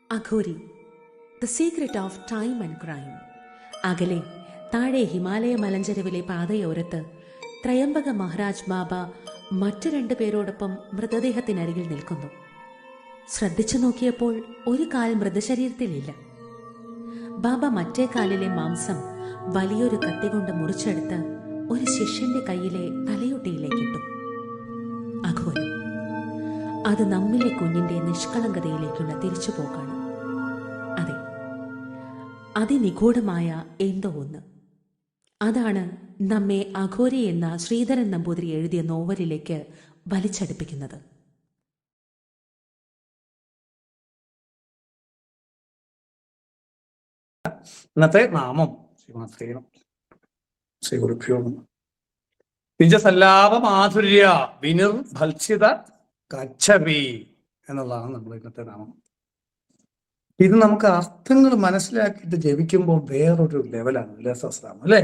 അഘോരി, the secret of time and crime. അകലെ താഴെ ഹിമാലയ മലഞ്ചെരുവിലെ പാതയോരത്ത് ത്രയംബക മഹാരാജ് ബാബ മറ്റു 2 പേരോടൊപ്പം മൃതദേഹത്തിനരികിൽ നിൽക്കുന്നു. ശ്രദ്ധിച്ചു നോക്കിയപ്പോൾ ഒരു കാൽ മൃതശരീരത്തിലില്ല. ബാബ മറ്റേ കാലിലെ മാംസം വലിയൊരു കത്തി കൊണ്ട് മുറിച്ചെടുത്ത് ഒരു ശിഷ്യന്റെ കയ്യിലെ തലയൊട്ടിയിലേക്കിട്ടു. അഘോരം, അത് നമ്മിലെ കുഞ്ഞിന്റെ നിഷ്കളങ്കതയിലേക്കുള്ള തിരിച്ചുപോക്കാണ്. അതെ, അതിനിഗൂഢമായ എന്തോ ഒന്ന്. അതാണ് നമ്മെ അഘോരി എന്ന ശ്രീധരൻ നമ്പൂതിരി എഴുതിയ നോവലിലേക്ക് വലിച്ചടുപ്പിക്കുന്നത്. ഇന്നത്തെ നാമം ശ്രീ ഗുരുഭ്യോ നിജസല്ലാപ മാധുര്യ വിനിർഭത്സിത കച്ഛപി എന്നുള്ളതാണ് നമ്മൾ ഇന്നത്തെ നാമം. ഇത് നമുക്ക് അർത്ഥങ്ങൾ മനസ്സിലാക്കിയിട്ട് ജപിക്കുമ്പോൾ വേറൊരു ലെവലാണ് ലളിതാ സഹസ്രനാമം, അല്ലേ?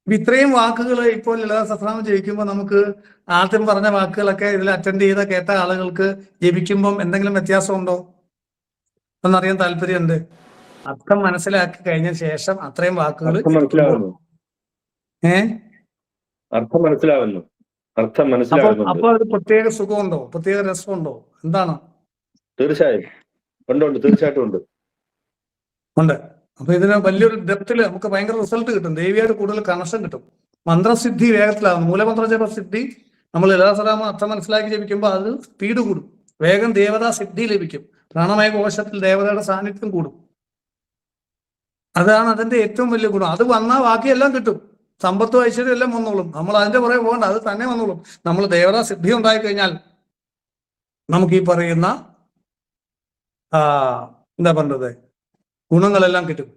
ഇത്രയും വാക്കുകൾ ഇപ്പോൾ ലളിതാ സഹസ്രനാമം ജപിക്കുമ്പോൾ നമുക്ക് ആദ്യം പറഞ്ഞ വാക്കുകളൊക്കെ ഇതിൽ അറ്റൻഡ് ചെയ്ത കേട്ട ആളുകൾക്ക് ജപിക്കുമ്പോൾ എന്തെങ്കിലും വ്യത്യാസമുണ്ടോ എന്നറിയാൻ താല്പര്യമുണ്ട്. അർത്ഥം മനസ്സിലാക്കി കഴിഞ്ഞ ശേഷം അത്രയും വാക്കുകൾ അർത്ഥം മനസ്സിലാവുന്നു. അപ്പൊ അത് പ്രത്യേക സുഖമുണ്ടോ, പ്രത്യേക രസമുണ്ടോ, എന്താണ്? തീർച്ചയായും ഉണ്ട്, തീർച്ചയായിട്ടും ഉണ്ട്. അപ്പൊ ഇതിന് വലിയൊരു ഡെപ്തില് നമുക്ക് ഭയങ്കര റിസൾട്ട് കിട്ടും. ദേവിയായിട്ട് കൂടുതൽ കണക്ഷൻ കിട്ടും. മന്ത്രസിദ്ധി വേഗത്തിലാകും. മൂലമന്ത്രജപ സിദ്ധി നമ്മൾ ലളിതാ സഹസ്രനാമം അർത്ഥം മനസ്സിലാക്കി ജപിക്കുമ്പോൾ അത് സ്പീഡ് കൂടും. വേഗം ദേവതാ സിദ്ധി ലഭിക്കും. പ്രാണമയ കോശത്തിൽ ദേവതയുടെ സാന്നിധ്യം കൂടും. അതാണ് അതിന്റെ ഏറ്റവും വലിയ ഗുണം. അത് വന്നാൽ ബാക്കിയെല്ലാം കിട്ടും. സമ്പത്തും ഐശ്വര്യം എല്ലാം വന്നോളും. നമ്മൾ അതിന്റെ പുറകെ പോകണ്ട, അത് തന്നെ വന്നോളും. നമ്മൾ ദേവതാ സിദ്ധി ഉണ്ടായിക്കഴിഞ്ഞാൽ നമുക്ക് ഈ പറയുന്ന എന്താ പറഞ്ഞത് ഗുണങ്ങളെല്ലാം കിട്ടും.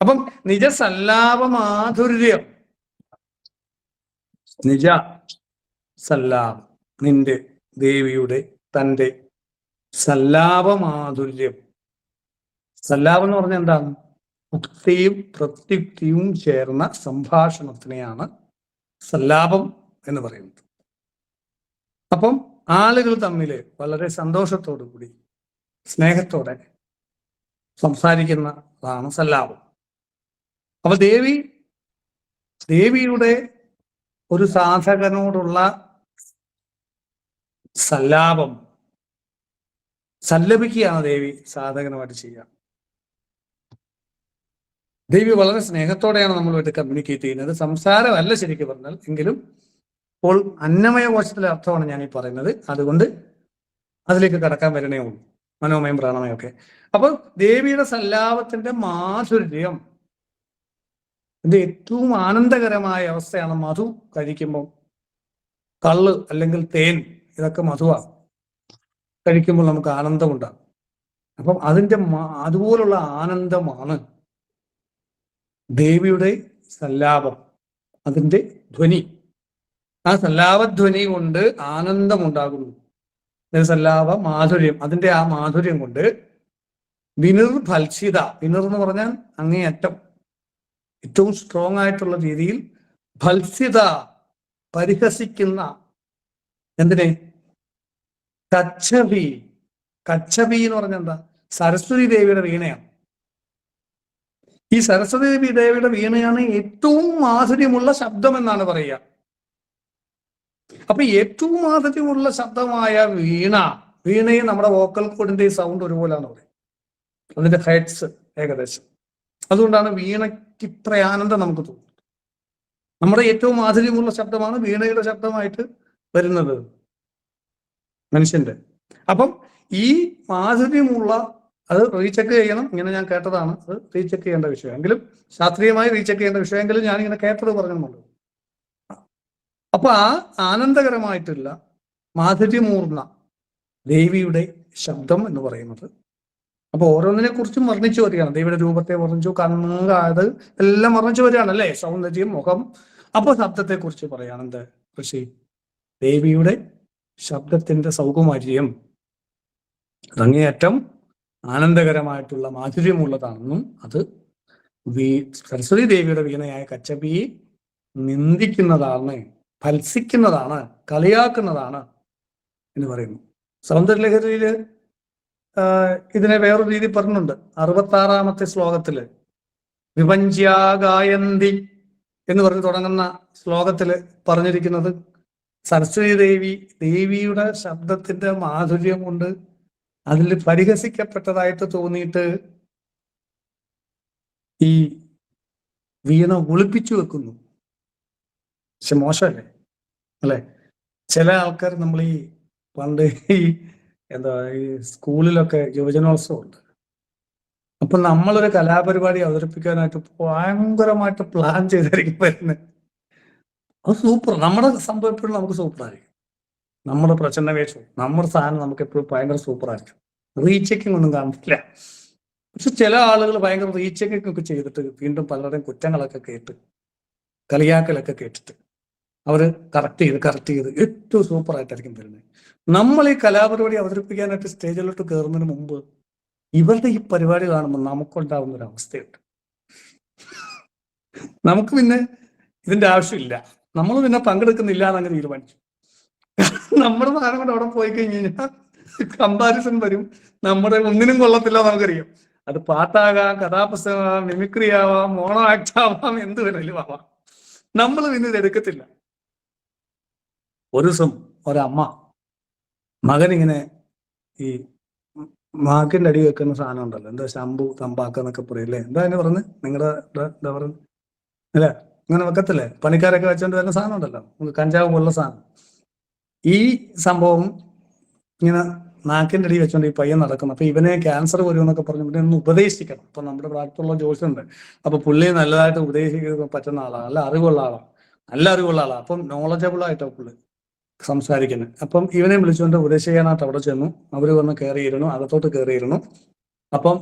അപ്പം നിജ സല്ലാപ മാധുര്യം, നിജ സല്ലാപം, നിന്റെ ദേവിയുടെ തൻ്റെ സല്ലാപ മാധുര്യം. സല്ലാപം എന്ന് പറഞ്ഞാൽ എന്താണ്? മുക്തിയും പ്രത്യുക്തിയും ചേർന്ന സംഭാഷണത്തിനെയാണ് സല്ലാപം എന്ന് പറയുന്നത്. അപ്പം ആളുകൾ തമ്മിൽ വളരെ സന്തോഷത്തോടു കൂടി സ്നേഹത്തോടെ സംസാരിക്കുന്നതാണ് സല്ലാപം. അപ്പൊ ദേവിയുടെ ഒരു സാധകനോടുള്ള സല്ലാപം സല്ലപിക്കുകയാണ് ദേവി സാധകനുമായിട്ട് ചെയ്യുക. ദേവി വളരെ സ്നേഹത്തോടെയാണ് നമ്മളുമായിട്ട് കമ്മ്യൂണിക്കേറ്റ് ചെയ്യുന്നത്. സംസാരമല്ല ശരിക്കും പറഞ്ഞാൽ, എങ്കിലും ഇപ്പോൾ അന്നമയ കോശത്തിലെ അർത്ഥമാണ് ഞാൻ ഈ പറയുന്നത്. അതുകൊണ്ട് അതിലേക്ക് കടക്കാൻ വരണേ ഉള്ളൂ, മനോമയം പ്രാണമയം ഒക്കെ. അപ്പൊ ദേവിയുടെ സല്ലാപത്തിന്റെ മാധുര്യം, ഇത് ഏറ്റവും ആനന്ദകരമായ അവസ്ഥയാണ്. മധു കഴിക്കുമ്പോൾ, കള്ള് അല്ലെങ്കിൽ തേൻ, ഇതൊക്കെ മധുവാണ്. കഴിക്കുമ്പോൾ നമുക്ക് ആനന്ദമുണ്ടാകും. അപ്പം അതിൻ്റെ അതുപോലുള്ള ആനന്ദമാണ് ദേവിയുടെ സല്ലാപം, അതിൻ്റെ ധ്വനി. ആ സല്ലാപധ്വനി കൊണ്ട് ആനന്ദമുണ്ടാകുന്നു. സല്ലാപ മാധുര്യം, അതിൻ്റെ ആ മാധുര്യം കൊണ്ട് വിനിർഭത്സിത, വിനിർ എന്ന് പറഞ്ഞാൽ അങ്ങേയറ്റം, ഏറ്റവും സ്ട്രോങ് ആയിട്ടുള്ള രീതിയിൽ, ഭത്സിത പരിഹസിക്കുന്ന, എന്തിനെ? കച്ഛപി. കച്ഛപി എന്ന് പറഞ്ഞാൽ എന്താ? സരസ്വതി ദേവിയുടെ വീണയാണ്. ഈ സരസ്വതി ദേവിയുടെ വീണയാണ് ഏറ്റവും മാധുര്യമുള്ള ശബ്ദം എന്നാണ് പറയുക. അപ്പൊ ഏറ്റവും മാധുര്യമുള്ള ശബ്ദമായ വീണയും നമ്മുടെ വോക്കൽ കോഡിന്റെ സൗണ്ട് ഒരുപോലെയാണ് പറയും, അതിന്റെ ഹെഡ്സ് ഏകദേശം. അതുകൊണ്ടാണ് വീണയ്ക്ക് ഇത്ര ആനന്ദം നമുക്ക് തോന്നുന്നത്. നമ്മുടെ ഏറ്റവും മാധുര്യമുള്ള ശബ്ദമാണ് വീണയുടെ ശബ്ദമായിട്ട് വരുന്നത് മനുഷ്യന്റെ. അപ്പം ഈ മാധുര്യമുള്ള, അത് റീചെക്ക് ചെയ്യണം. ഇങ്ങനെ ഞാൻ കേട്ടതാണ്, അത് റീചെക്ക് ചെയ്യേണ്ട വിഷയം, എങ്കിലും ശാസ്ത്രീയമായി റീചെക്ക് ചെയ്യേണ്ട വിഷയമെങ്കിലും ഞാനിങ്ങനെ കേട്ടത് പറഞ്ഞുകൊണ്ട്. അപ്പൊ ആ ആനന്ദകരമായിട്ടുള്ള മാധുര്യമൂർന്ന ദേവിയുടെ ശബ്ദം എന്ന് പറയുന്നത്, അപ്പൊ ഓരോന്നിനെ കുറിച്ചും വർണ്ണിച്ചു വരികയാണ്. ദേവിയുടെ രൂപത്തെ വർണ്ണിച്ചു, കണ്ണ്, കാത് എല്ലാം വർണ്ണിച്ചു വരികയാണ്, അല്ലേ? സൗന്ദര്യം, മുഖം. അപ്പൊ ശബ്ദത്തെ കുറിച്ച് പറയാണ് എന്ത് ഋഷി? ദേവിയുടെ ശബ്ദത്തിന്റെ സൗകുമാര്യം അങ്ങേയറ്റം ആനന്ദകരമായിട്ടുള്ള മാധുര്യമുള്ളതാണെന്നും അത് സരസ്വതി ദേവിയുടെ വീണയായ കച്ഛപിയെ നിന്ദിക്കുന്നതാണ്, ഭത്സിക്കുന്നതാണ്, കളിയാക്കുന്നതാണ് എന്ന് പറയുന്നു. സൗന്ദര്യലഹരിയില് ഇതിനെ വേറൊരു രീതി പറഞ്ഞിട്ടുണ്ട്. 66-ാമത്തെ ശ്ലോകത്തില് വിഭഞ്ച്യാഗായന്തി എന്ന് പറഞ്ഞ് തുടങ്ങുന്ന ശ്ലോകത്തില് പറഞ്ഞിരിക്കുന്നത്, സരസ്വതി ദേവിയുടെ ശബ്ദത്തിന്റെ മാധുര്യം കൊണ്ട് അതിൽ പരിഹസിക്കപ്പെട്ടതായിട്ട് തോന്നിയിട്ട് ഈ വീണ ഒളിപ്പിച്ചു വെക്കുന്നു. പക്ഷെ മോശമല്ലേ അല്ലെ? ചില ആൾക്കാർ നമ്മൾ ഈ പണ്ട് ഈ ഈ സ്കൂളിലൊക്കെ യുവജനോത്സവം ഉണ്ട്. അപ്പൊ നമ്മളൊരു കലാപരിപാടി അവതരിപ്പിക്കാനായിട്ട് ഭയങ്കരമായിട്ട് പ്ലാൻ ചെയ്തായിരിക്കും വരുന്നത്. അത് സൂപ്പർ. നമ്മുടെ സംഭവം എപ്പോഴും നമുക്ക് സൂപ്പറായിരിക്കും. നമ്മുടെ പ്രചന്ന വേഷവും നമ്മുടെ സാധനം നമുക്ക് എപ്പോഴും ഭയങ്കര സൂപ്പറായിരിക്കും. റീചെക്കിംഗ് ഒന്നും കാണില്ല. പക്ഷെ ചില ആളുകൾ ഭയങ്കര റീചെക്കിംഗ് ഒക്കെ ചെയ്തിട്ട് വീണ്ടും പലരുടെയും കുറ്റങ്ങളൊക്കെ കേട്ട് കളിയാക്കലൊക്കെ കേട്ടിട്ട് അവര് കറക്റ്റ് ചെയ്ത് ഏറ്റവും സൂപ്പറായിട്ടായിരിക്കും വരുന്നത്. നമ്മൾ ഈ കലാപരിപാടി അവതരിപ്പിക്കാനായിട്ട് സ്റ്റേജിലോട്ട് കയറുന്നതിന് മുമ്പ് ഇവരുടെ ഈ പരിപാടി കാണുമ്പോൾ നമുക്കുണ്ടാവുന്ന ഒരു അവസ്ഥയുണ്ട്. നമുക്ക് പിന്നെ ഇതിന്റെ ആവശ്യമില്ല, നമ്മൾ പിന്നെ പങ്കെടുക്കുന്നില്ല എന്നങ്ങ് തീരുമാനിച്ചു. നമ്മുടെ സാധനം കൊണ്ട് അവിടെ പോയി കഴിഞ്ഞ് കഴിഞ്ഞാൽ കമ്പാരിസൺ വരും. നമ്മുടെ ഒന്നിനും കൊള്ളത്തില്ല നമുക്കറിയാം. അത് പാട്ടാകാം, കഥാപുസ്തകമാകാം, മിമിക്രി ആവാം, മോണോ ആക്ട് ആവാം, എന്ത് വേണേലും ആവാം. നമ്മൾ പിന്നെ ഇത് എടുക്കത്തില്ല. ഒരു ദിവസം ഒരമ്മ മകനിങ്ങനെ ഈ മാക്കിന്റെ അടി വെക്കുന്ന സാധനം ഉണ്ടല്ലോ, എന്താ ശംഭു തമ്പാക്കെന്നൊക്കെ പറയില്ലേ, എന്താ അതിന് പറഞ്ഞ് നിങ്ങളുടെ എന്താ പറയുന്നത് അല്ലെ, അങ്ങനെ വെക്കത്തില്ലേ, പണിക്കാരൊക്കെ വെച്ചോണ്ട് വരുന്ന സാധനം ഉണ്ടല്ലോ, കഞ്ചാവ് പോലുള്ള സാധനം. ഈ സംഭവം ഇങ്ങനെ നാക്കിന്റെ അടി വെച്ചോണ്ട് ഈ പയ്യൻ നടക്കുന്നു. അപ്പൊ ഇവനെ ക്യാൻസർ വരുമെന്നൊക്കെ പറഞ്ഞു ഇവനെ ഒന്ന് ഉപദേശിക്കണം. അപ്പൊ നമ്മുടെ പ്രായത്തുള്ള ജോലിയുണ്ട്. അപ്പൊ പുള്ളി നല്ലതായിട്ട് ഉപദേശിക്കാൻ പറ്റുന്ന ആളാണ്, നല്ല അറിവുള്ള ആളാണ്. അപ്പം നോളജബിൾ ആയിട്ടാണ് പുള്ളി സംസാരിക്കുന്നത്. അപ്പം ഇവനെ വിളിച്ചുകൊണ്ട് ഉപദേശിക്കാനായിട്ട് അവിടെ ചെന്നു. അവര് വന്ന് കയറിയിരുന്നു, അകത്തോട്ട് കയറിയിരുന്നു. അപ്പം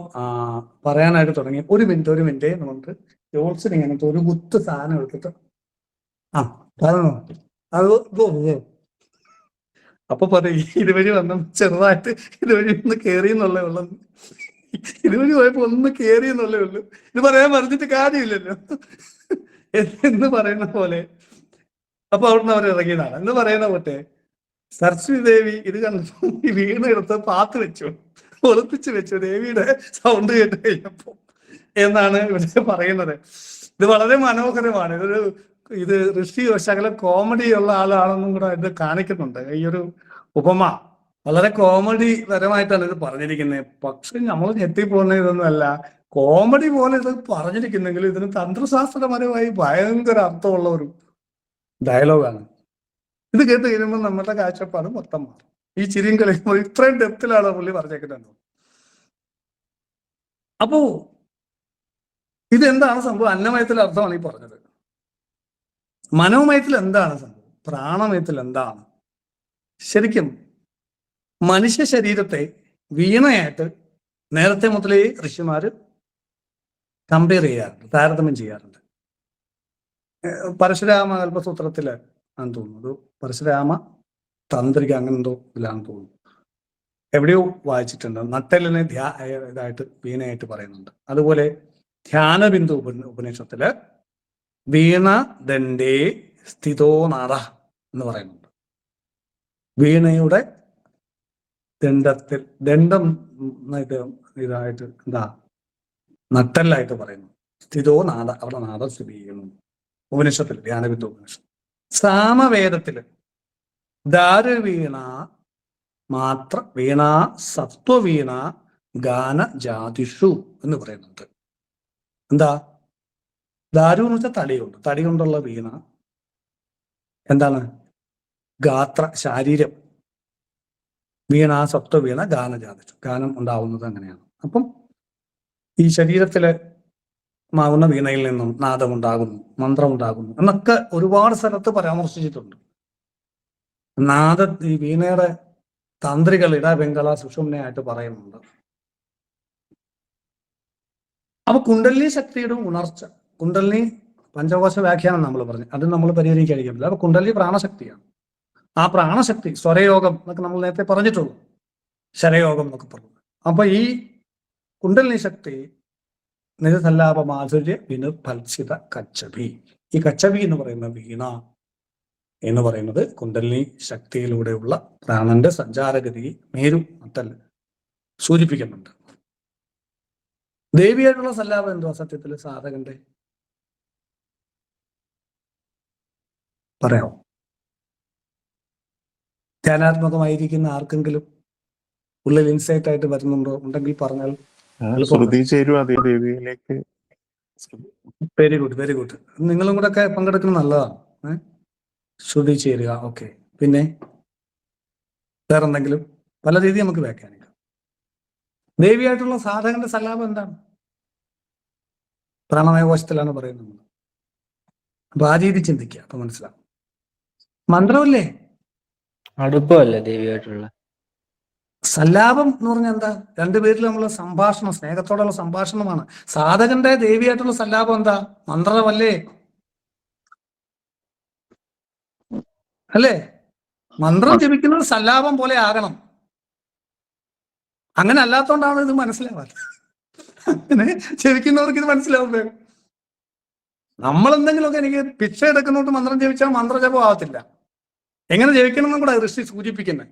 പറയാനായിട്ട് തുടങ്ങി. ഒരു മിനിറ്റ് നമുക്ക് ജോൾസിന് ഇങ്ങനത്തെ ഒരു കുത്ത് സാധനം എടുത്തിട്ട് പറഞ്ഞോ അത് അപ്പൊ പറയും ഇതുവഴി വന്ന ചെറുതായിട്ട് ഇതുവഴി ഒന്ന് കയറി എന്നുള്ളേ ഉള്ളൂ, ഇതുവഴി പോയപ്പോ ഒന്ന് കയറി എന്നുള്ളേ ഉള്ളൂ, ഇത് പറയാൻ പറഞ്ഞിട്ട് കാര്യമില്ലല്ലോ എന്ന് പറയുന്ന പോലെ. അപ്പൊ അവിടുന്ന് അവർ ഇറങ്ങിയതാണ് എന്ന് പറയുന്ന പോട്ടെ. സരസ്വതി ദേവി ഇത് കണ്ടപ്പോ ഈ വീണ എടുത്ത് പാത്ത് വെച്ചു, ഒളിപ്പിച്ചു വെച്ചു ദേവിയുടെ സൗണ്ട് കേട്ട് കഴിഞ്ഞപ്പോ എന്നാണ് ഇവിടെ പറയുന്നത്. ഇത് വളരെ മനോഹരമാണ്. ഇത് ഋഷി ശകല കോമഡി ഉള്ള ആളാണെന്നും കൂടെ ഇത് കാണിക്കുന്നുണ്ട്. ഈ ഒരു ഉപമ വളരെ കോമഡി പരമായിട്ടാണ് ഇത് പറഞ്ഞിരിക്കുന്നത്. പക്ഷെ നമ്മൾ ഞെട്ടിപ്പോകുന്ന ഇതൊന്നുമല്ല, കോമഡി പോലെ ഇത് പറഞ്ഞിരിക്കുന്നെങ്കിൽ ഇതിന് തന്ത്രശാസ്ത്രപരമായി ഭയങ്കര അർത്ഥമുള്ള ഒരു ഡയലോഗാണ്. ഇത് കേട്ട് കഴിയുമ്പോൾ നമ്മുടെ കാഴ്ചപ്പാട് മൊത്തം മാറും. ഈ ചിരിയും കളിക്കുമ്പോൾ ഇത്രയും ഡെപ്തിലാണ് പുള്ളി പറഞ്ഞേക്കുന്നത്. അപ്പോ ഇതെന്താണ് സംഭവം? അന്നമയത്തിലെ അർത്ഥമാണ് ഈ പറഞ്ഞത്. മനോമയത്തിൽ എന്താണ് സംഭവം? പ്രാണമയത്തിൽ എന്താണ്? ശരിക്കും മനുഷ്യ ശരീരത്തെ വീണയായിട്ട് നേരത്തെ മുതലേ ഋഷിമാര് കമ്പയർ ചെയ്യാറുണ്ട്, താരതമ്യം ചെയ്യാറുണ്ട്. പരശുരാമ കൽപ്പസൂത്രത്തില് ആണെന്ന് തോന്നുന്നു, പരശുരാമ തന്ത്രിക അങ്ങനെ എന്തോ ഇതിലാണെന്ന് തോന്നുന്നു, എവിടെയോ വായിച്ചിട്ടുണ്ട്. നട്ടെല്ലിനെ ഇതായിട്ട് വീണയായിട്ട് പറയുന്നുണ്ട്. അതുപോലെ ധ്യാനബിന്ദു ഉപനിഷത്തില് വീണ ദണ്ഡേ സ്ഥിതോ നാദ എന്ന് പറയുന്നുണ്ട്. വീണയുടെ ദണ്ഡം ഇതായിട്ട് എന്താ നട്ടെല്ലായിട്ട് പറയുന്നു. സ്ഥിതോ നാദ, അവിടെ നാദം സ്ഥിതി ചെയ്യുന്നു ഉപനിഷത്തിൽ, ധ്യാനബിന്ദു ഉപനിഷത്ത്. സാമവേദത്തില് ദാരുവീണ മാത്ര വീണ സത്വവീണ ഗാന ജാതിഷു എന്ന് പറയുന്നുണ്ട്. എന്താ ദാരു എന്ന് വെച്ചാൽ തടി കൊണ്ടുള്ള വീണ. എന്താണ്? ഗാത്ര, ശാരീരം. വീണ സത്വവീണ ഗാന ജാതിഷു, ഗാനം ഉണ്ടാവുന്നത് അങ്ങനെയാണ്. അപ്പം ഈ ശരീരത്തില് മാവുന്ന വീണയിൽ നിന്നും നാദമുണ്ടാകുന്നു, മന്ത്രമുണ്ടാകുന്നു എന്നൊക്കെ ഒരുപാട് സ്ഥലത്ത് പരാമർശിച്ചിട്ടുണ്ട്. ഈ വീണയുടെ തന്ത്രികൾ ഇടബംഗള സുഷുമ്നയായിട്ട് പറയുന്നുണ്ട്. അപ്പൊ കുണ്ടലിനി ശക്തിയുടെ ഉണർച്ച, കുണ്ടലിനി പഞ്ചകോശ വ്യാഖ്യാനം നമ്മൾ പറഞ്ഞു, അത് നമ്മൾ പരിഹരിക്കാതിരിക്കില്ല. അപ്പൊ കുണ്ടലിനി പ്രാണശക്തിയാണ്. ആ പ്രാണശക്തി സ്വരയോഗം എന്നൊക്കെ നമ്മൾ നേരത്തെ പറഞ്ഞിട്ടുള്ളൂ, ശരയോഗം എന്നൊക്കെ പറഞ്ഞു. അപ്പൊ ഈ കുണ്ടലിനി ശക്തി നിരസല്ലാപ മാധുര്യ വിനിർഭത്സിത കച്ചബി, ഈ കച്ചബി എന്ന് പറയുന്ന വീണ എന്ന് പറയുന്നത് കുണ്ടലിനി ശക്തിയിലൂടെയുള്ള പ്രാണന്റെ സഞ്ചാരഗതി, മേരു നട്ടല് സൂചിപ്പിക്കുന്നുണ്ട്. ദേവിയായിട്ടുള്ള സല്ലാപം എന്തുവാ സത്യത്തിൽ സാധകന്റെ? പറയാമോ? ധ്യാനാത്മകമായിരിക്കുന്ന ആർക്കെങ്കിലും ഉള്ളിൽ ഇൻസൈറ്റ് ആയിട്ട് വരുന്നുണ്ടോ? ഉണ്ടെങ്കിൽ പറഞ്ഞാൽ. ശ്രുതി ചേരുവ ദേവിയിലേക്ക്. Very good, very good. നിങ്ങളും കൂടെ ഒക്കെ പങ്കെടുക്കുന്നത് നല്ലതാണ്. ശ്രുതി ചേരുക. ഓക്കെ. പിന്നെ വേറെന്തെങ്കിലും? പല രീതി നമുക്ക് വ്യാഖ്യാനിക്കാം. ദേവിയായിട്ടുള്ള സാധകന്റെ സല്ലാപം എന്താണ്? പ്രാണമയകോശത്തിലാണ് പറയുന്നത്. അപ്പൊ ആ രീതി ചിന്തിക്കുക, അപ്പൊ മനസ്സിലാവും. മന്ത്രമല്ലേ? അടുപ്പമല്ലേ ദേവിയായിട്ടുള്ള സല്ലാപം എന്ന് പറഞ്ഞാൽ എന്താ? രണ്ടുപേരിൽ നമ്മള് സംഭാഷണം, സ്നേഹത്തോടുള്ള സംഭാഷണമാണ്. സാധകന്റെ ദേവിയായിട്ടുള്ള സല്ലാപം എന്താ? മന്ത്രമല്ലേ? അല്ലേ? മന്ത്രം ജപിക്കുന്നത് സല്ലാപം പോലെ ആകണം. അങ്ങനെ അല്ലാത്തോണ്ടാണ് ഇത് മനസ്സിലാവാറ്. അങ്ങനെ ജപിക്കുന്നവർക്ക് ഇത് മനസ്സിലാവും വേഗം. നമ്മൾ എന്തെങ്കിലുമൊക്കെ എനിക്ക് ഭിക്ഷ എടുക്കുന്നോട്ട് മന്ത്രം ജപിച്ചാൽ മന്ത്രജപം ആവത്തില്ല. എങ്ങനെ ജപിക്കണം എന്നും കൂടെ ഋഷി സൂചിപ്പിക്കുന്നത്.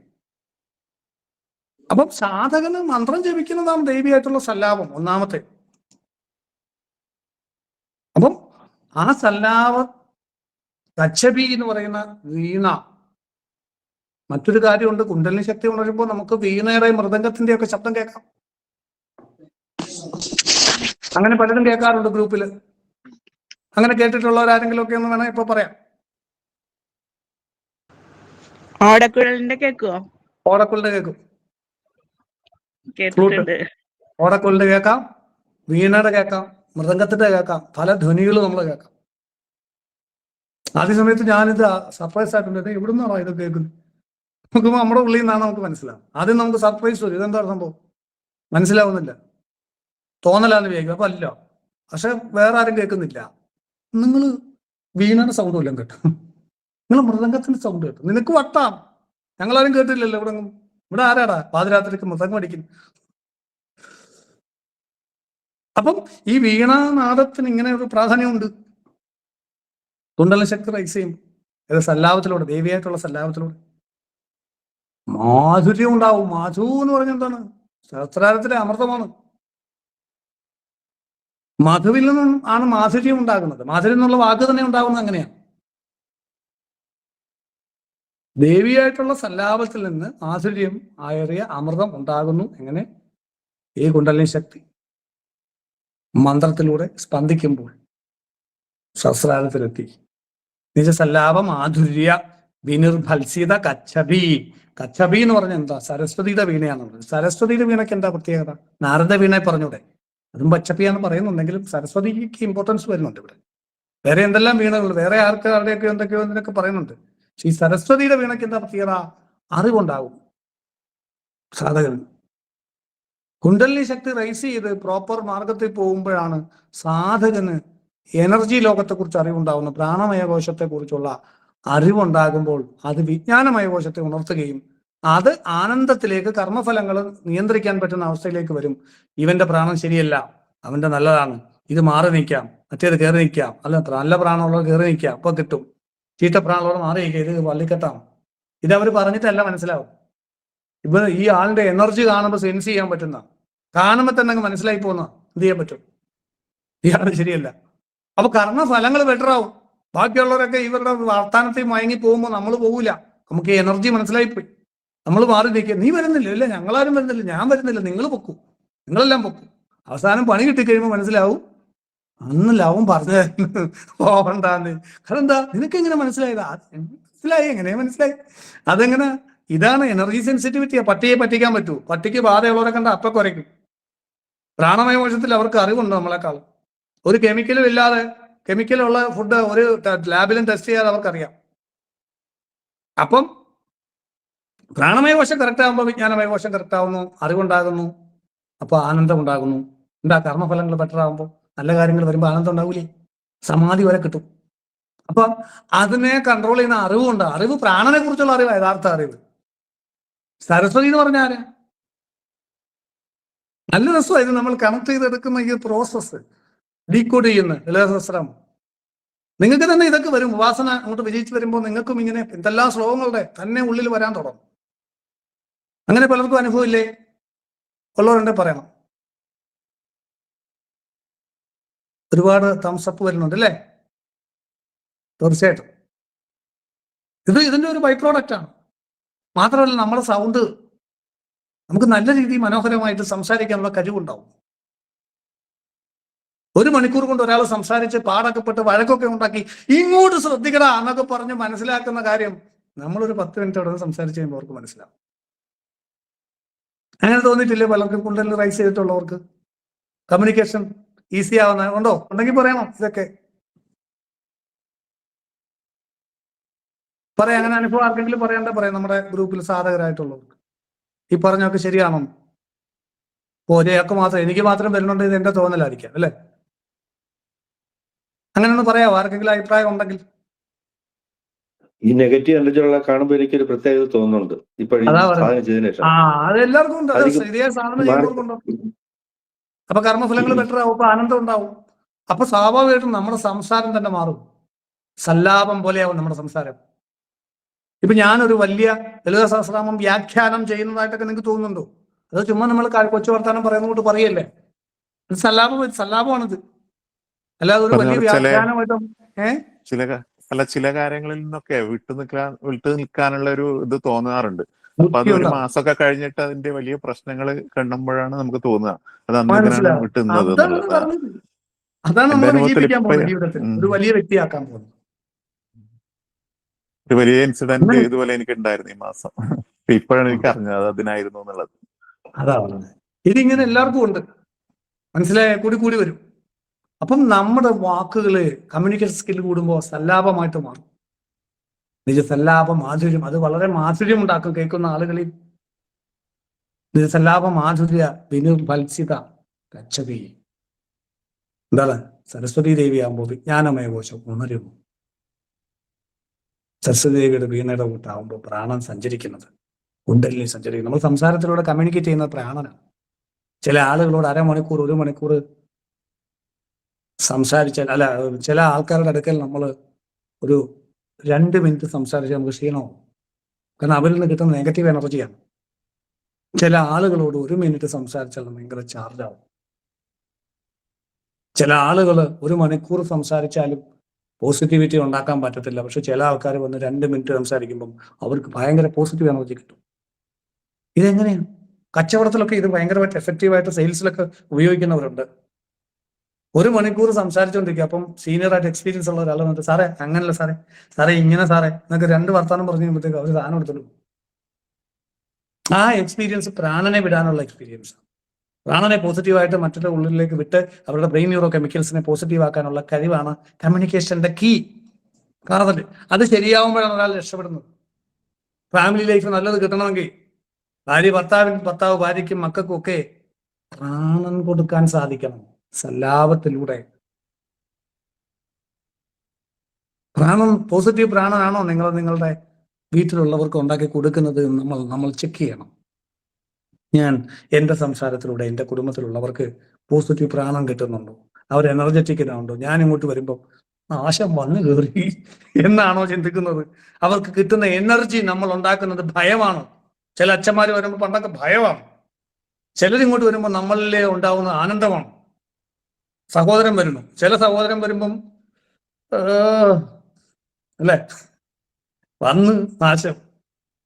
അപ്പം സാധകന് മന്ത്രം ജപിക്കുന്നതാണ് ദേവിയായിട്ടുള്ള സല്ലാപം, ഒന്നാമത്തെ. അപ്പം ആ സല്ലാപ കച്ചബി എന്ന് പറയുന്ന വീണ. മറ്റൊരു കാര്യമുണ്ട്, കുണ്ടലിനി ശക്തി ഉണരുമ്പോൾ നമുക്ക് വീണയുടെ മൃദംഗത്തിന്റെ ഒക്കെ ശബ്ദം കേൾക്കാം. അങ്ങനെ പലരും കേൾക്കാറുണ്ട് ഗ്രൂപ്പില്. അങ്ങനെ കേട്ടിട്ടുള്ളവരാരെങ്കിലും ഒക്കെ ഒന്ന് വേണേ ഇപ്പൊ പറയാം. ഓടക്കുഴലിന്റെ കേക്കുവോ? ഓടക്കുളിന്റെ കേൾക്കും, കേട്ടിട്ടുണ്ട്. ഓടക്കുളിന്റെ കേൾക്കാം, വീണയുടെ കേൾക്കാം, മൃദംഗത്തിന്റെ കേൾക്കാം, പല ധ്വനികൾ നമ്മൾ കേൾക്കാം. ആദ്യ സമയത്ത് ഞാനിത് സർപ്രൈസ് ആയിട്ടുണ്ട്. എവിടുന്നാണോ ഇത് കേൾക്കുന്നത്? നോക്കുമ്പോൾ നമ്മുടെ ഉള്ളിൽ നിന്നാണ് നമുക്ക് മനസ്സിലാവും. ആദ്യം നമുക്ക് സർപ്രൈസ് വരും, ഇതെന്താ സംഭവം മനസ്സിലാവുന്നില്ല, തോന്നലാന്ന് വിചാരിക്കും. അപ്പൊ അല്ല, പക്ഷെ വേറെ ആരും കേൾക്കുന്നില്ല. നിങ്ങൾ വീണയുടെ സൗണ്ട് വല്ലതും കേട്ടു? നിങ്ങൾ മൃദംഗത്തിന്റെ സൗണ്ട് കേട്ടു? നിനക്ക് വട്ടാം, ഞങ്ങളാരും കേട്ടില്ലല്ലോ. ഇവിടെ ആരാടാ പാതിരാത്രിക്ക് മൃദംഗം അടിക്കുന്നു? അപ്പം ഈ വീണാനാദത്തിന് ഇങ്ങനെ ഒരു പ്രാധാന്യമുണ്ട്. കുണ്ടലിനി ശക്തി റൈസ് ചെയ്യും ഇത് സല്ലാപത്തിലൂടെ, ദേവിയായിട്ടുള്ള സല്ലാപത്തിലൂടെ മാധുര്യം ഉണ്ടാവും. മാധു എന്ന് പറഞ്ഞ എന്താണ്? സഹസ്രാരത്തിലെ അമൃതമാണ്. മധുവിൽ നിന്നും ആണ് മാധുര്യം ഉണ്ടാകുന്നത്. മാധുര്യം എന്നുള്ള വാക്ക് തന്നെ ഉണ്ടാകുന്നത് അങ്ങനെയാണ്. ദേവിയായിട്ടുള്ള സല്ലാപത്തിൽ നിന്ന് മാധുര്യം ആയേറിയ അമൃതം ഉണ്ടാകുന്നു. എങ്ങനെ? ഈ കുണ്ടലിനി ശക്തി മന്ത്രത്തിലൂടെ സ്പന്ദിക്കുമ്പോൾ സഹസ്രാരത്തിലെത്തി. നിജസല്ലാപ മാധുര്യ വിനിർഭത്സിത കച്ചബി. കച്ചബി എന്ന് പറഞ്ഞാൽ എന്താ? സരസ്വതിയുടെ വീണയാണ്. സരസ്വതിയുടെ വീണയ്ക്ക് എന്താ പ്രത്യേകത? നാരദ വീണയെ പറഞ്ഞൂടെ? അതും പച്ചപ്പിയാന്ന് പറയുന്നുണ്ടെങ്കിലും സരസ്വതിക്ക് ഇമ്പോർട്ടൻസ് വരുന്നുണ്ട് ഇവിടെ. വേറെ എന്തെല്ലാം വീണകളുണ്ട്, വേറെ ആരുടെയൊക്കെ എന്തൊക്കെയോ ഇതിനൊക്കെ പറയുന്നുണ്ട്. പക്ഷെ ഈ സരസ്വതിയുടെ വീണയ്ക്ക് എന്താ പ്രത്യേകത? അറിവുണ്ടാവും സാധകന്. കുണ്ടലിനി ശക്തി റൈസ് ചെയ്ത് പ്രോപ്പർ മാർഗത്തിൽ പോകുമ്പോഴാണ് സാധകന് എനർജി ലോകത്തെക്കുറിച്ച് അറിവുണ്ടാകുന്നു. പ്രാണമയകോശത്തെ കുറിച്ചുള്ള അറിവുണ്ടാകുമ്പോൾ അത് വിജ്ഞാനമയകോശത്തെ ഉണർത്തുകയും അത് ആനന്ദത്തിലേക്ക്, കർമ്മഫലങ്ങൾ നിയന്ത്രിക്കാൻ പറ്റുന്ന അവസ്ഥയിലേക്ക് വരും. ഇവന്റെ പ്രാണം ശരിയല്ല, അവന്റെ നല്ലതാണ്, ഇത് മാറി നിൽക്കാം, മറ്റേത് കയറി നിൽക്കാം, അല്ല നല്ല പ്രാണമുള്ളത് കയറി നിൽക്കാം, അപ്പൊ കിട്ടും. ചീത്ത പ്രാണമുള്ളത് മാറി നിൽക്കുക, ഇത് വള്ളിക്കെട്ടാണ്. ഇതവർ പറഞ്ഞിട്ടല്ല മനസ്സിലാവും. ഇവ ഈ ആളിന്റെ എനർജി കാണുമ്പോൾ സെൻസ് ചെയ്യാൻ പറ്റുന്ന, കാണുമ്പോൾ തന്നെ അങ്ങ് മനസ്സിലായി പോകുന്ന എന്ത് ചെയ്യാൻ പറ്റും? ഇയാൾ ശരിയല്ല. അപ്പൊ കർമ്മഫലങ്ങൾ ബെറ്ററാവും. ബാക്കിയുള്ളവരൊക്കെ ഇവരുടെ വർത്താനത്തിൽ മയങ്ങി പോകുമ്പോൾ നമ്മൾ പോകൂല. നമുക്ക് ഈ എനർജി മനസ്സിലായിപ്പോയി. നമ്മൾ മാറി നിൽക്കുക. നീ വരുന്നില്ല, ഇല്ല ഞങ്ങളാരും വരുന്നില്ല, ഞാൻ വരുന്നില്ല, നിങ്ങൾ പൊക്കൂ, നിങ്ങളെല്ലാം പൊക്കൂ. അവസാനം പണി കിട്ടിക്കഴിയുമ്പോൾ മനസ്സിലാവും അന്ന് ലവൻ പറഞ്ഞു പോവണ്ടാന്ന്. കാരണം എന്താ? നിനക്ക് എങ്ങനെ മനസ്സിലായതാ? മനസ്സിലായി. എങ്ങനെ മനസ്സിലായി? അതെങ്ങനെ? ഇതാണ് എനർജി സെൻസിറ്റിവിറ്റിയാ. പട്ടിയെ പറ്റിക്കാൻ പറ്റൂ? പട്ടിക്ക് ബാധയുള്ളവരെ കണ്ട അപ്പ കുറയ്ക്കും. പ്രാണമയകോശത്തിൽ അവർക്ക് അറിവുണ്ട് നമ്മളെക്കാൾ. ഒരു കെമിക്കലും ഇല്ലാതെ, കെമിക്കലുള്ള ഫുഡ് ഒരു ലാബിലും ടെസ്റ്റ് ചെയ്യാതെ അവർക്കറിയാം. അപ്പം പ്രാണമയകോശം കറക്റ്റ് ആകുമ്പോൾ വിജ്ഞാനമയകോശം കറക്റ്റ് ആവുന്നു, അറിവുണ്ടാകുന്നു, അപ്പൊ ആനന്ദം ഉണ്ടാകുന്നു. എന്താ? കർമ്മഫലങ്ങൾ ബെറ്റർ ആകുമ്പോൾ, നല്ല കാര്യങ്ങൾ വരുമ്പോൾ ആനന്ദം ഉണ്ടാവില്ലേ? സമാധി വരെ കിട്ടും. അപ്പൊ അതിനെ കൺട്രോൾ ചെയ്യുന്ന അറിവുണ്ട്. അറിവ് പ്രാണനെ കുറിച്ചുള്ള അറിവ്, യഥാർത്ഥ അറിവ്. സരസ്വതി എന്ന് പറഞ്ഞാല് നല്ല രസമാണ്. ഇത് നമ്മൾ കണക്ട് ചെയ്തെടുക്കുന്ന ഈ പ്രോസസ്സ് ഡീകോഡ് ചെയ്യുന്ന ലളിതസഹസ്രം. നിങ്ങൾക്ക് തന്നെ ഇതൊക്കെ വരും. ഉപാസന അങ്ങോട്ട് വിജയിച്ച് വരുമ്പോൾ നിങ്ങൾക്കും ഇങ്ങനെ എന്തെല്ലാം ശ്ലോകങ്ങളുടെ തന്നെ ഉള്ളിൽ വരാൻ തുടങ്ങും. അങ്ങനെ പലർക്കും അനുഭവമില്ലേ? ഉള്ളവരുണ്ടെ പറയണം. ഒരുപാട് തംസപ്പ് വരുന്നുണ്ട് അല്ലേ? തീർച്ചയായിട്ടും ഇതിന്റെ ഒരു ബൈ പ്രോഡക്റ്റ് ആണ്. മാത്രമല്ല നമ്മുടെ സൗണ്ട് നമുക്ക് നല്ല രീതിയിൽ മനോഹരമായിട്ട് സംസാരിക്കാനുള്ള കഴിവുണ്ടാവും. 1 മണിക്കൂർ കൊണ്ട് ഒരാൾ സംസാരിച്ച് പാടക്കപ്പെട്ട് വഴക്കൊക്കെ ഉണ്ടാക്കി ഇങ്ങോട്ട് ശ്രദ്ധിക്കടാ എന്നൊക്കെ പറഞ്ഞ് മനസ്സിലാക്കുന്ന കാര്യം നമ്മളൊരു 10 മിനിറ്റ് അവിടെ സംസാരിച്ച് കഴിയുമ്പോൾ അവർക്ക് മനസ്സിലാവും. അങ്ങനെ തോന്നിയിട്ടില്ലേ പലർക്കും? കുണ്ടലിൽ റൈസ് ചെയ്തിട്ടുള്ളവർക്ക് കമ്മ്യൂണിക്കേഷൻ ഈസി ആവുന്ന ഉണ്ടോ? ഉണ്ടെങ്കിൽ പറയണം. ഇതൊക്കെ പറയാം. അങ്ങനെ അനുഭവം ആർക്കെങ്കിലും പറയണ്ടേ? പറയാം. നമ്മുടെ ഗ്രൂപ്പിൽ സാധകരായിട്ടുള്ളവർക്ക് ഈ പറഞ്ഞൊക്കെ ശരിയാണോ? ഒരേയൊക്കെ മാത്രം എനിക്ക് മാത്രം വരുന്നുണ്ട്, ഇത് എന്റെ തോന്നലായിരിക്കാം അല്ലേ? അങ്ങനെ ഒന്ന് പറയാമോ ആർക്കെങ്കിലും അഭിപ്രായം ഉണ്ടെങ്കിൽ? ഈ നെഗറ്റീവ് എനർജികളെ കാണുമ്പോൾ എനിക്കൊരു പ്രത്യേകത തോന്നുന്നുണ്ട് ഇപ്പോഴും സാധനം ചെയ്തതിനു ശേഷം. അത് എല്ലാവർക്കും ഉണ്ട്. ഇതേ സാധനം ചെയ്യുന്നവർക്കുണ്ടോ? അപ്പൊ കർമ്മഫലങ്ങൾ ബെറ്റർ ആവും, അപ്പൊ ആനന്ദം ഉണ്ടാവും. അപ്പൊ സ്വാഭാവികമായിട്ടും നമ്മുടെ സംസാരം തന്നെ മാറും. സല്ലാപം പോലെയാവും നമ്മുടെ സംസാരം. ഇപ്പൊ ഞാനൊരു വലിയ ലളിത സഹസ്രനാമം വ്യാഖ്യാനം ചെയ്യുന്നതായിട്ടൊക്കെ നിങ്ങൾക്ക് തോന്നുന്നുണ്ടോ? അത് ചുമ്മാ നമ്മൾ കൊച്ചു വർത്താനം പറയുന്ന കൊണ്ട് പറയല്ലേ? ഇത് സല്ലാപമാണിത്, അല്ലാതെ ഒരു വലിയ വ്യാഖ്യാനമായിട്ടും ചില കാര്യങ്ങളിൽ നിന്നൊക്കെ വിട്ടു നിൽക്കാനുള്ള ഒരു ഇത് തോന്നാറുണ്ട്. അപ്പൊ അത് 1 മാസമൊക്കെ കഴിഞ്ഞിട്ട് അതിന്റെ വലിയ പ്രശ്നങ്ങൾ കണ്ടുമ്പോഴാണ് നമുക്ക് തോന്നുക അത് അന്ന് വിട്ടു നിന്നത് എന്നുള്ളത്. അതാണ് നമ്മൾ വിജയിപ്പിക്കാൻ പോകുന്നത് ജീവിതത്തിൽ, ഒരു വലിയ വ്യക്തിയാക്കാൻ പോകുന്നത്. ഒരു വലിയ ഇൻസിഡന്റ് ഇതുപോലെ എനിക്ക് ഉണ്ടായിരുന്നു ഈ മാസം. ഇപ്പോഴാണ് എനിക്ക് അറിഞ്ഞത് അതിനായിരുന്നു എന്നുള്ളത്. അതാണ് ഇതിങ്ങനെ എല്ലാവർക്കും ഉണ്ട്, മനസ്സിലായ? കൂടി വരും. അപ്പം നമ്മുടെ വാക്കുകള് കമ്മ്യൂണിക്കേഷൻ സ്കിൽ കൂടുമ്പോൾ സല്ലാപമായിട്ട് മാറും. നിജ സല്ലാപ മാധുര്യം, അത് വളരെ മാധുര്യം ഉണ്ടാക്കും കേൾക്കുന്ന ആളുകളിൽ. നിജ സല്ലാപ മാധുര്യ വിനുർഭത്സിത ഗച്ഛതി. എന്താണ്? സരസ്വതി ദേവി ആകുമ്പോൾ വിജ്ഞാനമയ കോശം ഉണരുന്നു. സരസ്വതി ദേവിയുടെ വീണയുടെ കൂട്ടാകുമ്പോൾ പ്രാണൻ സഞ്ചരിക്കുന്നത്, കുണ്ടലിനി സഞ്ചരിക്കുന്നത്. നമ്മൾ സംസാരത്തിലൂടെ കമ്മ്യൂണിക്കേറ്റ് ചെയ്യുന്ന പ്രാണനാണ്. ചില ആളുകളോട് 1/2 മണിക്കൂർ 1 മണിക്കൂർ സംസാരിച്ചാൽ, അല്ല, ചില ആൾക്കാരുടെ അടുക്കൽ നമ്മൾ ഒരു 2 മിനിറ്റ് സംസാരിച്ചാൽ നമുക്ക് ക്ഷീണമാവും. കാരണം അവരിൽ നിന്ന് കിട്ടുന്ന നെഗറ്റീവ് എനർജിയാണ്. ചില ആളുകളോട് 1 മിനിറ്റ് സംസാരിച്ചാൽ ഭയങ്കര ചാർജാവും. ചില ആളുകൾ 1 മണിക്കൂർ സംസാരിച്ചാലും പോസിറ്റിവിറ്റി ഉണ്ടാക്കാൻ പറ്റത്തില്ല. പക്ഷെ ചില ആൾക്കാർ വന്ന് 2 മിനിറ്റ് സംസാരിക്കുമ്പം അവർക്ക് ഭയങ്കര പോസിറ്റീവ് എനർജി കിട്ടും. ഇതെങ്ങനെയാണ്? കച്ചവടത്തിലൊക്കെ ഇത് ഭയങ്കരമായിട്ട് എഫക്റ്റീവായിട്ട് സെയിൽസിലൊക്കെ ഉപയോഗിക്കുന്നവരുണ്ട്. 1 മണിക്കൂർ സംസാരിച്ചുകൊണ്ടിരിക്കുക. അപ്പം സീനിയറായിട്ട് എക്സ്പീരിയൻസ് ഉള്ള ഒരാൾ വന്നിട്ട് സാറേ അങ്ങനല്ല സാറേ ഇങ്ങനെ സാറേ എന്നൊക്കെ 2 വർത്താനം പറഞ്ഞു കഴിയുമ്പോഴത്തേക്ക് അവർ സാധനം എടുത്തോളൂ. ആ എക്സ്പീരിയൻസ് പ്രാണനെ വിടാനുള്ള എക്സ്പീരിയൻസ്. പ്രാണനെ പോസിറ്റീവായിട്ട് മറ്റുള്ള ഉള്ളിലേക്ക് വിട്ട് അവരുടെ ബ്രെയിൻ ന്യൂറോ കെമിക്കൽസിനെ പോസിറ്റീവ് ആക്കാനുള്ള കഴിവാണ് കമ്മ്യൂണിക്കേഷന്റെ കീ. കാരണം അത് ശരിയാവുമ്പോഴാണ് ഒരാൾ രക്ഷപ്പെടുന്നത്. ഫാമിലി ലൈഫ് നല്ലത് കിട്ടണമെങ്കിൽ ഭർത്താവ് ഭാര്യയ്ക്കും മക്കൾക്കും ഒക്കെ പ്രാണൻ കൊടുക്കാൻ സാധിക്കണം. സല്ലാപത്തിലൂടെ. പ്രാണൻ പോസിറ്റീവ് പ്രാണനാണോ നിങ്ങളുടെ വീട്ടിലുള്ളവർക്ക് ഉണ്ടാക്കി കൊടുക്കുന്നത് നമ്മൾ ചെക്ക് ചെയ്യണം. ഞാൻ എൻ്റെ സംസാരത്തിലൂടെ എൻ്റെ കുടുംബത്തിലുള്ളവർക്ക് പോസിറ്റീവ് പ്രാണം കിട്ടുന്നുണ്ടോ? അവർ എനർജറ്റിക് ആണോ? ഞാൻ ഇങ്ങോട്ട് വരുമ്പോൾ നാശം വന്നു കയറി എന്നാണോ ചിന്തിക്കുന്നത്? അവർക്ക് കിട്ടുന്ന എനർജി നമ്മൾ ഉണ്ടാക്കുന്നത് ഭയമാണോ? ചില അച്ഛന്മാർ വരുമ്പോൾ പണ്ടൊക്കെ ഭയമാണ്. ചിലരിങ്ങോട്ട് വരുമ്പോൾ നമ്മളിലെ ഉണ്ടാവുന്ന ആനന്ദമാണ്. സഹോദരൻ വരുന്നു, ചില സഹോദരൻ വരുമ്പം അല്ലേ വന്ന് നാശം.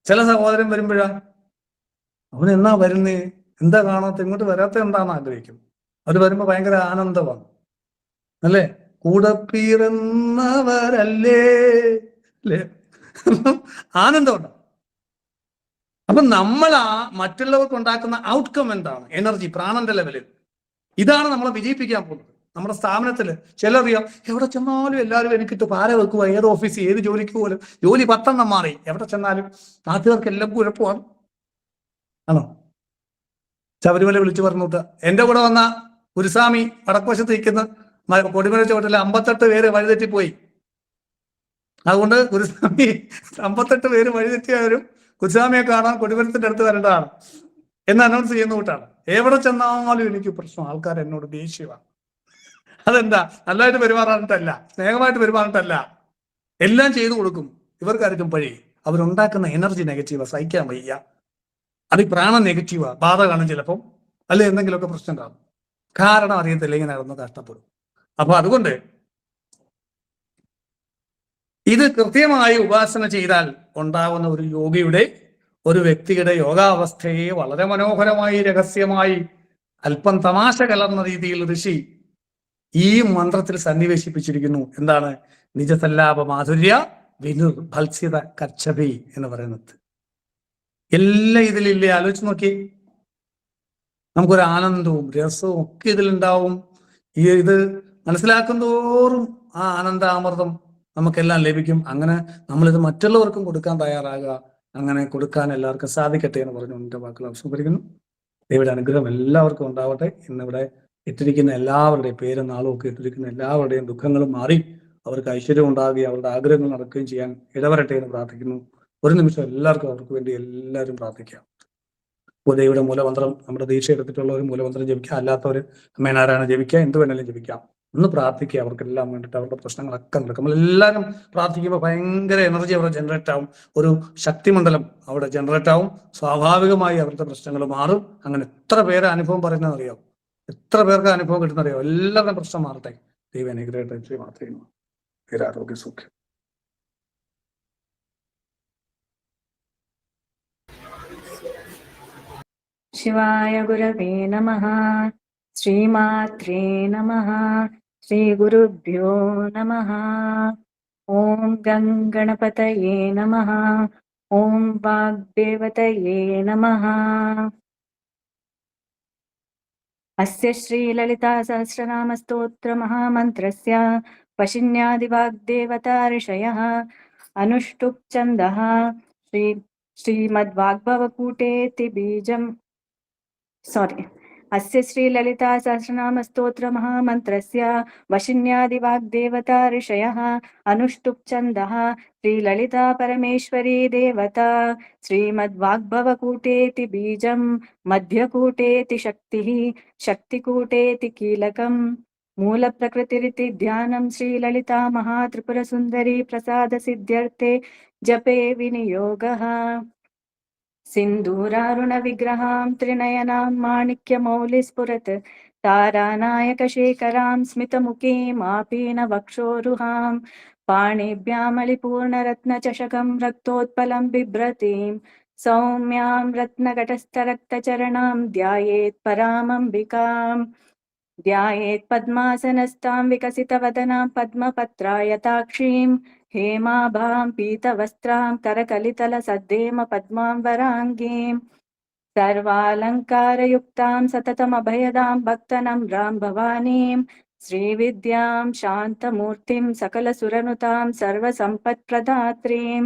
ചില സഹോദരൻ വരുമ്പോഴാ അവൻ എന്നാ വരുന്നേ, എന്താ കാണാത്ത, ഇങ്ങോട്ട് വരാത്ത എന്താണെന്ന് ആഗ്രഹിക്കും. അവർ വരുമ്പോ ഭയങ്കര ആനന്ദമാണ് അല്ലേ? കൂടെ പിറന്നവരല്ലേ അല്ലേ? ആനന്ദമുണ്ടാവും. അപ്പൊ നമ്മൾ മറ്റുള്ളവർക്ക് ഉണ്ടാക്കുന്ന ഔട്ട്കം എന്താണ്? എനർജി, പ്രാണന്റെ ലെവലിൽ. ഇതാണ് നമ്മളെ വിജയിപ്പിക്കാൻ പോകുന്നത്. നമ്മുടെ സ്ഥാപനത്തില് ചിലറിയാം, എവിടെ ചെന്നാലും എല്ലാവരും എനിക്കിട്ട് പാര വെക്കുക. ഏത് ഓഫീസിൽ ഏത് ജോലിക്ക് പോലും ജോലി 10 മാറി. എവിടെ ചെന്നാലും നാട്ടുകാർക്ക് എല്ലാം കുഴപ്പമാണ്. ആണോ? ശബരിമല വിളിച്ചു പറഞ്ഞുവിട്ട എന്റെ കൂടെ വന്ന ഗുരുസ്വാമി വടക്കുവശത്ത് നിൽക്കുന്ന കൊടിമല ചോട്ടിൽ 58 പേര് വഴിതെറ്റിപ്പോയി. അതുകൊണ്ട് ഗുരുസ്വാമി 58 പേര് വഴിതെറ്റിയവരും ഗുരുസ്വാമിയെ കാണാൻ കൊടിമരത്തിന്റെ അടുത്ത് വരേണ്ടതാണ് എന്ന് അനൗൺസ് ചെയ്യുന്ന കൂട്ടാണ്. എവിടെ ചെന്നാലും എനിക്ക് പ്രശ്നം, ആൾക്കാർ എന്നോട് ദേഷ്യമാണ്. അതെന്താ? നല്ലതായിട്ട് പെരുമാറാനിട്ടല്ല, സ്നേഹമായിട്ട് പെരുമാറിയിട്ടല്ല, എല്ലാം ചെയ്തു കൊടുക്കും. ഇവർക്കായിരിക്കും പഴി. അവരുണ്ടാക്കുന്ന എനർജി നെഗറ്റീവാ, സഹിക്കാൻ വയ്യ. അത് പ്രാണ നെഗറ്റീവാ, ബാധ കാണും ചിലപ്പം. അല്ലെ എന്തെങ്കിലുമൊക്കെ പ്രശ്നം കാണും. കാരണം അറിയത്തില്ല, ഇങ്ങനെ നടന്ന് കഷ്ടപ്പെടും. അപ്പൊ അതുകൊണ്ട് ഇത് കൃത്യമായി ഉപാസന ചെയ്താൽ ഉണ്ടാവുന്ന ഒരു യോഗിയുടെ, ഒരു വ്യക്തിയുടെ യോഗാവസ്ഥയെ വളരെ മനോഹരമായി, രഹസ്യമായി, അല്പം തമാശ കലർന്ന രീതിയിൽ ഋഷി ഈ മന്ത്രത്തിൽ സന്നിവേശിപ്പിച്ചിരിക്കുന്നു. എന്താണ്? നിജസല്ലാപ മാധുര്യ വിനുർഭത്സിത കച്ചപി എന്ന് പറയുന്നത്. എല്ലാം ഇതിലില്ലേ? ആലോചിച്ച് നോക്കി. നമുക്കൊരു ആനന്ദവും രസവും ഒക്കെ ഇതിലുണ്ടാവും. ഇത് മനസ്സിലാക്കും തോറും ആ ആനന്ദാമൃതം നമുക്കെല്ലാം ലഭിക്കും. അങ്ങനെ നമ്മളിത് മറ്റുള്ളവർക്കും കൊടുക്കാൻ തയ്യാറാകുക. അങ്ങനെ കൊടുക്കാൻ എല്ലാവർക്കും സാധിക്കട്ടെ എന്ന് പറഞ്ഞു എൻ്റെ വാക്കുകൾ അവസാനിപ്പിക്കുന്നു. ദൈവയുടെ അനുഗ്രഹം എല്ലാവർക്കും ഉണ്ടാവട്ടെ. ഇന്നിവിടെ ഇട്ടിരിക്കുന്ന എല്ലാവരുടെയും പേരും നാളും ഒക്കെ ഇട്ടിരിക്കുന്ന എല്ലാവരുടെയും ദുഃഖങ്ങളും മാറി അവർക്ക് ഐശ്വര്യം ഉണ്ടാകുകയും അവരുടെ ആഗ്രഹങ്ങൾ നടക്കുകയും ചെയ്യാൻ ഇടവരട്ടെ എന്ന് പ്രാർത്ഥിക്കുന്നു. ഒരു നിമിഷം എല്ലാവർക്കും അവർക്ക് വേണ്ടി എല്ലാവരും പ്രാർത്ഥിക്കാം. ദൈവയുടെ മൂലമന്ത്രം, നമ്മുടെ ദീക്ഷ എടുത്തിട്ടുള്ളവർ മൂലമന്ത്രം ജപിക്കുക, അല്ലാത്തവർ അമ്മേനാരായണ ജപിക്കുക, എന്ത് വേണമെങ്കിലും ജപിക്കാം. ഒന്ന് പ്രാർത്ഥിക്കുക അവർക്കെല്ലാം വേണ്ടിയിട്ട്. അവരുടെ പ്രശ്നങ്ങളൊക്കെ നടക്കും. നമ്മളെല്ലാവരും പ്രാർത്ഥിക്കുമ്പോൾ ഭയങ്കര എനർജി അവിടെ ജനറേറ്റ് ആവും, ഒരു ശക്തിമണ്ഡലം അവിടെ ജനറേറ്റ് ആവും. സ്വാഭാവികമായി അവരുടെ പ്രശ്നങ്ങൾ മാറും. അങ്ങനെ എത്ര പേരെ അനുഭവം പറയുന്നതറിയാം, എത്ര പേർക്ക് അനുഭവം കിട്ടുന്നറിയാം. എല്ലാവരുടെയും പ്രശ്നം മാറട്ടെ. ദൈവം അനുഗ്രഹത്തെ മാത്രമേ ആരോഗ്യ സൗഖ്യം. शिवाय गुरवे नमः. श्रीमात्रे नमः. श्रीगुरुभ्यो नमः. ॐ गणपतये नमः. ॐ वाग्देवतये नमः. अस्य श्रीललिता सहस्रनामस्तोत्र महामन्त्रस्य वशिन्यादिवाग्देवता ऋषयः अनुष्टुप् छन्दः श्रीमद्वाग्भवकूटेति बीजम् अस्य श्रीललिता सहस्रनामस्तोत्र महामन्त्रस्य वशिन्यादिवाग्देवता ऋषयः अनुष्टुप् छन्दः श्रीललिता परमेश्वरी देवता श्रीमद्वाग्भवकूटेति बीजं मध्यकूटेति शक्तिः शक्तिकूटेति कीलकम् मूलप्रकृतिरिति ध्यानं श्रीललिता महात्रिपुरसुन्दरी प्रसादसिद्ध्यर्थे जपे विनियोगः। सिन्दूरारुणविग्रहां त्रिनयनां माणिक्यमौलिस्फुरत् तारानायकशेखरां स्मितमुखीं आपीनवक्षोरुहां पाणिभ्यामलिपूर्णरत्नचषकं रक्तोत्पलं बिभ्रतीं सौम्यां रत्नघटस्थरक्तचरणां ध्यायेत् परामम्बिकाम् ध्यायेत् पद्मासनस्तां विकसितवदनां पद्मपत्रायताक्षीं हेमाभां पीतवस्त्रां करकलितलसद्धेम पद्मां वराङ्गीं सर्वालङ्कारयुक्तां सततमभयदां भक्तनम्रां भवानीं श्रीविद्यां शान्तमूर्तिं सकलसुरनुतां सर्वसम्पत्प्रदात्रीं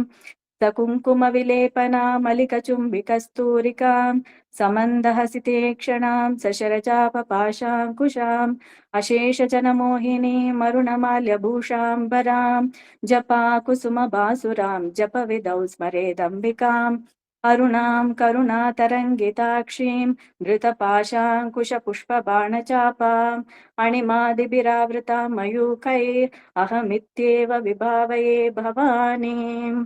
सकुङ्कुमविलेपनामलिकचुम्बिकस्तूरिकां समन्दहसितेक्षणां सशरचापपाशाङ्कुशाम् अशेषजनमोहिनीं अरुणमाल्यभूषाम्बरां जपाकुसुमबासुरां जपविदौ स्मरेदम्बिकाम् अरुणां करुणातरङ्गिताक्षीं धृतपाशाङ्कुशपुष्पबाणचापाम् अणिमादिभिरावृतां मयूखैरहमित्येव विभावये भवानीम्।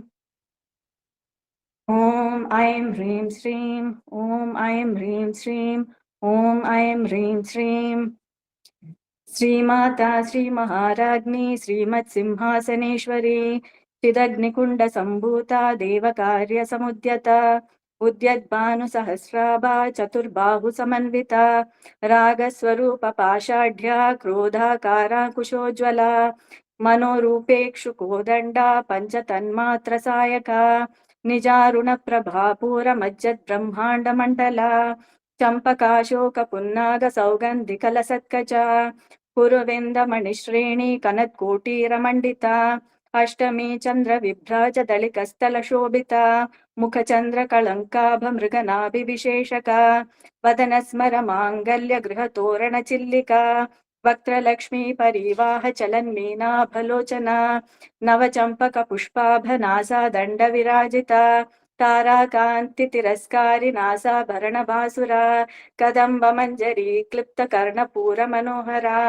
ॐ ऐं ह्रीं श्रीं ॐ ऐं ह्रीं श्रीं ॐ ऐं ह्रीं श्रीं श्रीमाता श्रीमहाराज्ञी श्रीमत्सिंहासनेश्वरी चिदग्निकुण्डसम्भूता देवकार्यसमुद्यता उद्यद्भानुसहस्राभा चतुर्बाहुसमन्विता रागस्वरूपपाषाढ्या क्रोधाकाराकुशोज्ज्वला मनोरूपेक्षुकोदण्डा पञ्चतन्मात्रसायका निजारुणप्रभापूरमज्जद्ब्रह्माण्डमण्डला चम्पकाशोकपुन्नागसौगन्धिकलसत्कचा कुरुविन्दमणिश्रेणी कनत्कोटीरमण्डिता अष्टमी चन्द्रविभ्राजदलिकस्थलशोभिता मुखचन्द्रकलङ्काभमृगनाभिविशेषका वदनस्मरमाङ्गल्यगृहतोरणचिल्लिका वक्त्रलक्ष्मी परिवाहचलन्मीनाभलोचना नवचम्पकपुष्पाभनासा दण्डविराजिता ताराकान्तितिरस्कारि नासाभरणभासुरा कदम्बमञ्जरी क्लिप्तकर्णपूरमनोहरा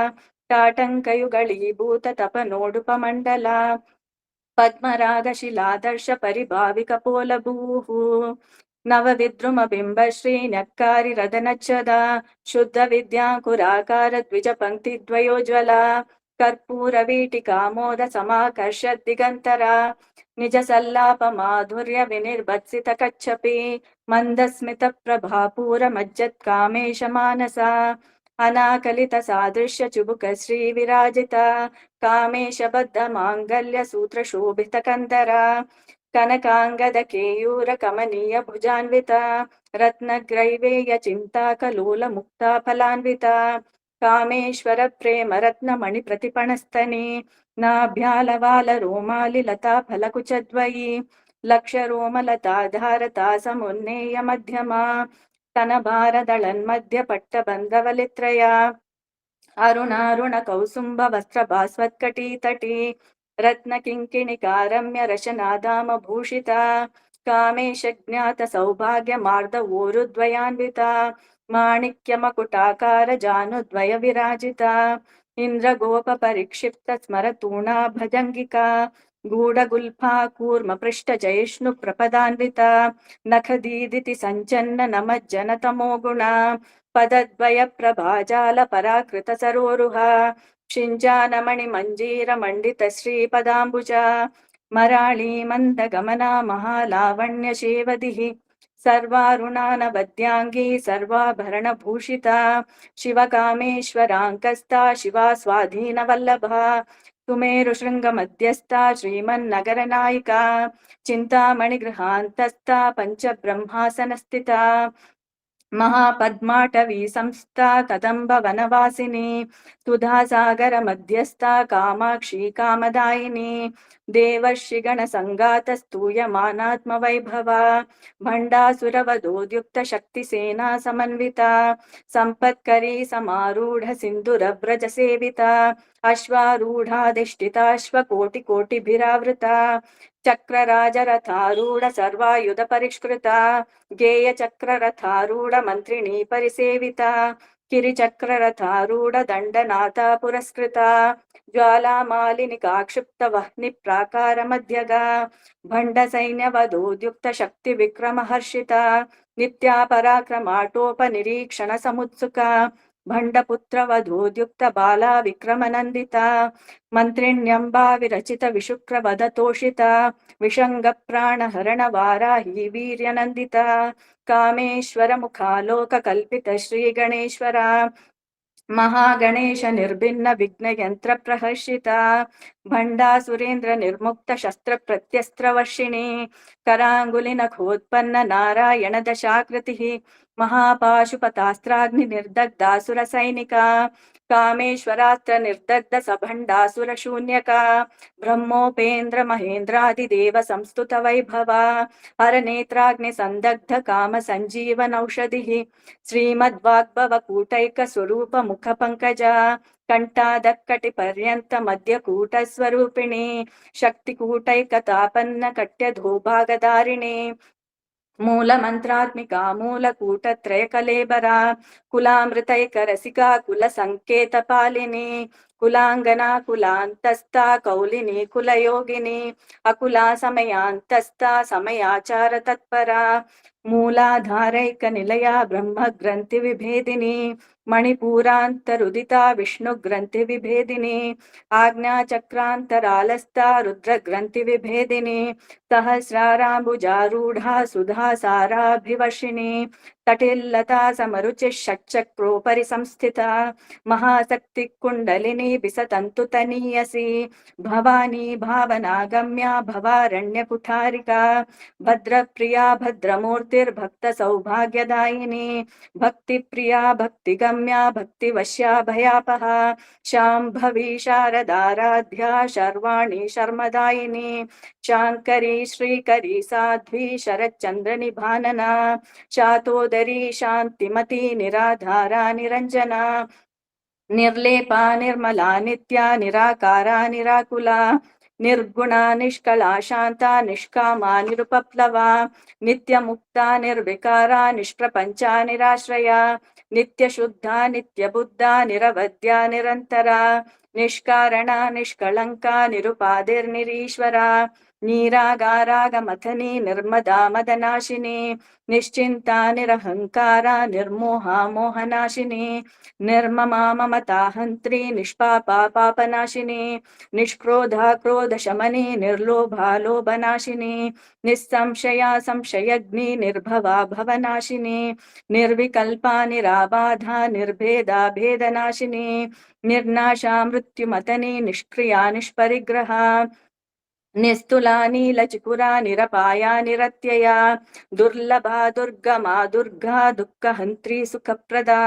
ताटङ्कयुगळीभूततपनोडुपमण्डला पद्मरागशिलादर्श परिभाविकपोलभूः नवविद्रुमबिम्बश्रीन्यक्कारिरदनच्छदा शुद्धविद्याङ्कुराकारद्विजपङ्क्तिद्वयोज्ज्वला कर्पूरवीटिकामोदसमाकर्षद्दिगन्तरा निजसल्लापमाधुर्यविनिर्भत्सितकच्छपि मन्दस्मितप्रभापूरमज्जत्कामेशमानसा अनाकलितसादृश्यचुबुकश्रीविराजिता कामेशबद्धमाङ्गल्यसूत्रशोभितकन्दरा कनकाङ्गदकेयूरकमनीयभुजान्विता रत्नग्रैवेयचिन्ताकलोलमुक्ता फलान्विता कामेश्वर प्रेम रत्नमणिप्रतिपणस्तने नाभ्यालवालरोमालिलता फलकुचद्वयी लक्षरोमलता धारता समुन्नेय मध्यमा स्तनभारदळन्मध्यपट्टबन्धवलित्रया अरुणारुणकौसुम्भवस्त्रभास्वत्कटीतटी रत्नकिङ्किणिकारम्य रशनादामभूषिता कामेशज्ञातसौभाग्यमार्दवोरुद्वयान्विता माणिक्यमकुटाकारजानुद्वयविराजिता इन्द्रगोपपरिक्षिप्तस्मरतूणा भजङ्गिका गूढगुल्फा कूर्मपृष्ठजयिष्णुप्रपदान्विता नखदीदिति सञ्चन्न नमज्जनतमो गुणा पदद्वयप्रभाजालपराकृतसरोरुहा शिञ्जानमणिमञ्जीरमण्डितश्रीपदाम्बुजा मराळी मन्दगमना महालावण्यशेवदिः सर्वारुणानवद्याङ्गी सर्वाभरणभूषिता शिवकामेश्वराङ्कस्ता शिवा स्वाधीनवल्लभा सुमेरुशृङ्गमध्यस्था श्रीमन्नगरनायिका चिन्तामणिगृहान्तस्था पञ्चब्रह्मासनस्थिता महापद्माटवी संस्था कदम्बवनवासिनी सुधासागर मध्यस्था कामाक्षी कामदायिनी देवर्षिगणसङ्गातस्तूयमानात्मवैभवा भण्डासुरवधोद्युक्त शक्तिसेना समन्विता सम्पत्करी समारूढ सिन्दूरव्रज सेविता अश्वारूढाधिष्ठिताश्वकोटिकोटिभिरावृता चक्रराजरथारूढ सर्वायुध परिष्कृता गेयचक्ररथारूढ मन्त्रिणी परिसेविता किरिचक्ररथारूढ दण्डनाथा पुरस्कृता ज्वालामालिनिका क्षिप्तवह्नि प्राकारमध्यगा भण्डसैन्यवधोद्युक्त शक्तिविक्रमहर्षिता नित्या पराक्रमाटोपनिरीक्षण समुत्सुका भण्डपुत्रवधोद्युक्त बाला विक्रमनन्दिता मन्त्रिण्यम्बा विरचित विशुक्रवधतोषिता विषङ्गप्राणहरणवाराही वीर्यनन्दिता कामेश्वर मुखालोककल्पित श्रीगणेश्वरा महागणेश निर्भिन्न विघ्नयन्त्र प्रहर्षिता भण्डासुरेन्द्र निर्मुक्त शस्त्र प्रत्यस्त्रवर्षिणी कराङ्गुलिनखोत्पन्न नारायण दशाकृतिः महापाशुपतास्त्राग्नि निर्दग्धासुर सैनिका कामेश्वरास्त्र निर्दग्ध सभण्डासुर शून्यका ब्रह्मोपेन्द्र महेन्द्रादिदेव संस्तुत वैभवा हरनेत्राग्नि संदग्ध काम संजीवनौषधिः श्रीमद्वाग्भव कूटैक स्वरूप मुख पंकजा कंठादक्कटि पर्यंत मध्य कूट स्वरूपिणी शक्ति कूटैक तापन्न कट्य धोभागधारिणी मूल मंत्रात्मिका मूल कूट त्रय कलेबरा कुलामृतैक रसिका कुल संकेत पालिनी कुलांगना कुलांतस्था कौलिनी कुलयोगिनी अकुला समयांतस्था समयाचार तत्परा मूलाधारैक निलया ब्रह्म ग्रंथि विभेदिनी मणिपूरांतरुदिता विष्णु ग्रंथि विभेदिनी आज्ञा चक्रांतरालस्था रुद्र ग्रंथि विभेदिनी सहस्राराम्बुजारूढ़ा सुधा साराभिवर्षिणी तटिल्लता समरुचि षट्चक्रोपरि संस्थिता महाशक्ति कुंडलिनी विसतन्तु तनीयसी भवानी भावनागम्या भवारण्य कुठारिका भद्रप्रिया भद्रमूर्तिर्भक्त सौभाग्यदायिनी भक्तिप्रिया भक्तिगम्या भक्तिवश्या भयापहा शाम्भवी शारदाराध्या शर्वाणी शर्मदायिनी शांकरी श्रीकरी साध्वी शरच्चंद्र निभानना शातोदरी शांतिमती निराधारा निरंजना निर्लेपा निर्मला नित्या निराकारा निराकुला निर्गुणा निष्कला शांता निष्कामा निरुपप्लवा नित्यमुक्ता निर्विकारा निष्प्रपंचा निराश्रया नित्यशुद्धा नित्यबुद्धा निरवध्या निरंतरा निष्कारणा निष्कलंका निरुपादिर्निरीश्वरा नीरागारागमथनी निर्मदा मदनाशिनी निश्चिन्ता निरहङ्कारा निर्मोहा मोहनाशिनी निर्ममा ममताहन्त्री निष्पापा पापनाशिनी निष्क्रोधा क्रोधशमनी निर्लोभा लोभनाशिनी निस्संशया संशयग्नि निर्भवा भवनाशिनी निर्विकल्पा निराबाधा निर्भेदा भेदनाशिनी निर्नाशा मृत्युमतनी निष्क्रिया निष्परिग्रहा निस्तुला नीलचिकुरा निरपाया निरत्यया दुर्लभा दुर्गमा दुर्गा दुःखहन्त्री सुखप्रदा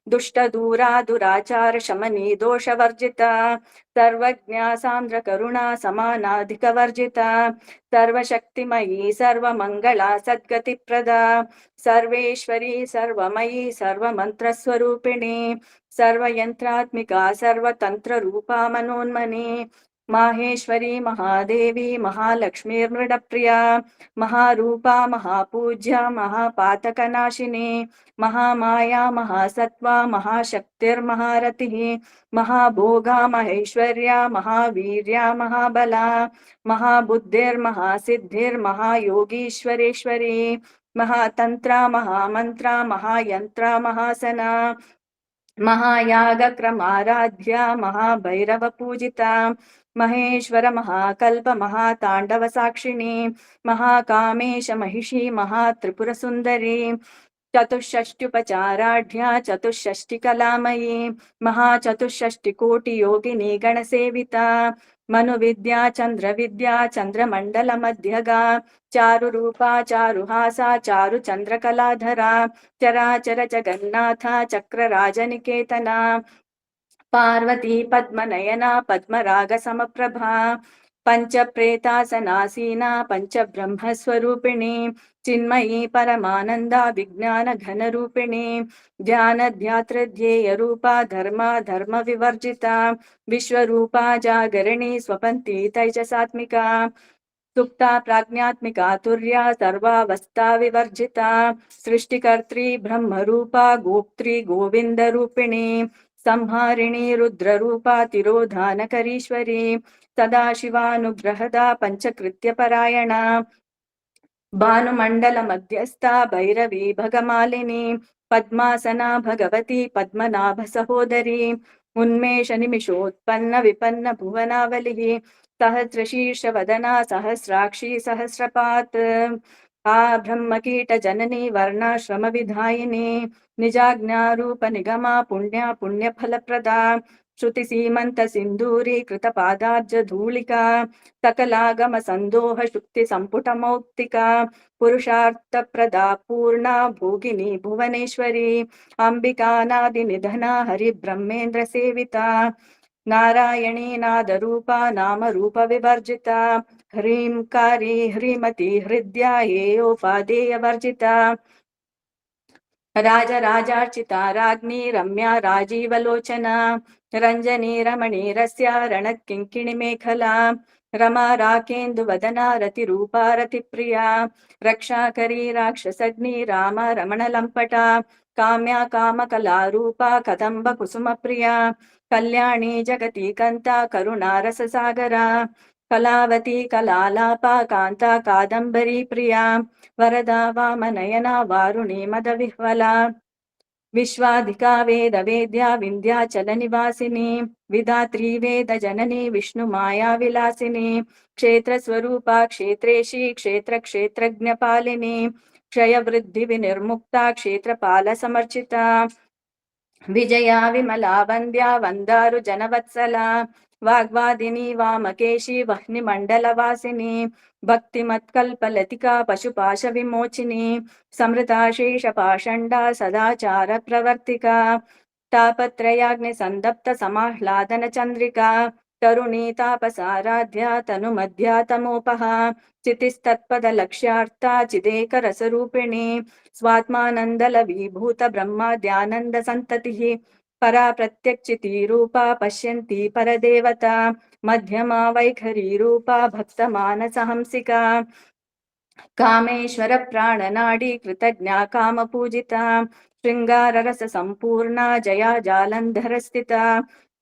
दुष्टदूरा दुराचार शमनी दोषवर्जिता सर्वज्ञा सान्द्र करुणा समानाधिकवर्जिता सर्वशक्तिमयी सर्वमङ्गला सद्गतिप्रदा सर्वेश्वरी सर्वमयी सर्वमन्त्रस्वरूपिणी सर्वयन्त्रात्मिका सर्वतन्त्ररूपा मनोन्मनी माहेश्वरी महादेवी महालक्ष्मीर्मृडप्रिया महारूपा महापूज्या महापातकनाशिनी महामाया महासत्त्वा महाशक्तिर्महारतिः महाभोगा महेश्वर्या महावीर्या महाबला महाबुद्धिर्महासिद्धिर्महायोगीश्वरेश्वरी महातन्त्रा महामन्त्रा महायन्त्रा महासना महायागक्रमाराध्या महाभैरवपूजिता महेश्वर महाकल्प महाताण्डव साक्षिणी महाकामेश महिषी महात्रिपुरसुन्दरी चतुष्षष्ट्युपचाराढ्या चतुष्षष्टिकलामयी महाचतुष्षष्टिकोटियोगिनी गणसेविता मनुविद्या चन्द्रविद्या चन्द्रमण्डलमध्यगा चारुरूपा चारुहासा चारुचन्द्रकलाधरा चराचर जगन्नाथा चक्रराजनिकेतना पार्वती पद्मनयना पद्मरागसमप्रभा पञ्चप्रेतासनासीना पञ्चब्रह्मस्वरूपिणी चिन्मयी परमानन्दा विज्ञानघनरूपिणी ध्यानध्यातृध्येयरूपा धर्मा धर्मविवर्जिता विश्वरूपा जागरिणी स्वपन्ती तैजसात्मिका सुप्ता प्राज्ञात्मिका तुर्या सर्वावस्था विवर्जिता सृष्टिकर्त्री ब्रह्मरूपा गोप्त्री गोविन्दरूपिणी संहारिणी रुद्ररूपा तिरोधानकरीश्वरी सदाशिवानुग्रहदा पञ्चकृत्यपरायणा भानुमण्डल मध्यस्था भैरवी भगमालिनी पद्मासना भगवती पद्मनाभ सहोदरी उन्मेष निमिषोत्पन्न विपन्न भुवनावलिः सहस्रशीर्षवदना सहस्राक्षी सहस्रपात् आ ब्रह्मकीट जननी वर्णाश्रम विधायिनी निजाज्ञारूप निगमा पुण्या पुण्यफलप्रदा श्रुति सीमंत सिंदूरी कृत पादाब्ज धूलिका सकलागम संदोह शुक्ति संपुट मौक्तिका पुरुषार्थ प्रदा पूर्णा भोगिनी भुवनेश्वरी अंबिका नादि निधना हरि ब्रह्मेन्द्र सेविता नारायणी नादरूपा नाम रूप विवर्जिता ह्रींकारी ह्रीमती हृद्या हेयोपादेय वर्जिता राजराजार्चिता राज्ञी रम्या राजीवलोचना रंजनी रमणी रस्या रणकिंकिणी मेखला रमा राकेन्दुवदना रतिरूपा रतिप्रिया रक्षाकरी राक्षसग्नि राम रमणलम्पटा काम्या कामकलारूपा कदम्ब कुसुमप्रिया कल्याणी जगती कान्ता करुणा रससागरा कलावती कलालापा कान्ता कादम्बरी प्रिया वरदा वामनयना वारुणी मदविह्वला विश्वाधिका वेद वेद्या विन्ध्याचल निवासिनी विधात्री वेद जननी विष्णु माया विलासिनी क्षेत्र स्वरूपा क्षेत्रेशी क्षेत्र क्षेत्रज्ञपालिनी क्षय वृद्धि विनिर्मुक्ता क्षेत्रपाल समर्चिता विजया विमला वन्द्या वन्दारु जनवत्सला वाग्वादिनी वामकेशी वह्निमण्डलवासिनी भक्तिमत्कल्पलतिका पशुपाश विमोचिनी समृता शेषपाषण्डा सदाचार प्रवर्तिका तापत्रयाग्नि संदप्त समाह्लादन चन्द्रिका तरुणी तापसाराध्या तनुमध्या तमोपहा चितिस्तत्पद लक्ष्यार्था चिदेक रसरूपिणी स्वात्मानन्दलवीभूत ब्रह्माद्यानन्द सन्ततिः परा प्रत्यक्षिती रूपा पश्यन्ती परदेवता मध्यमा वैखरी रूपा भक्तमानसहंसिका कामेश्वर प्राणनाडी कृतज्ञा कामपूजिता शृङ्गाररस सम्पूर्णा जया जालन्धर स्थिता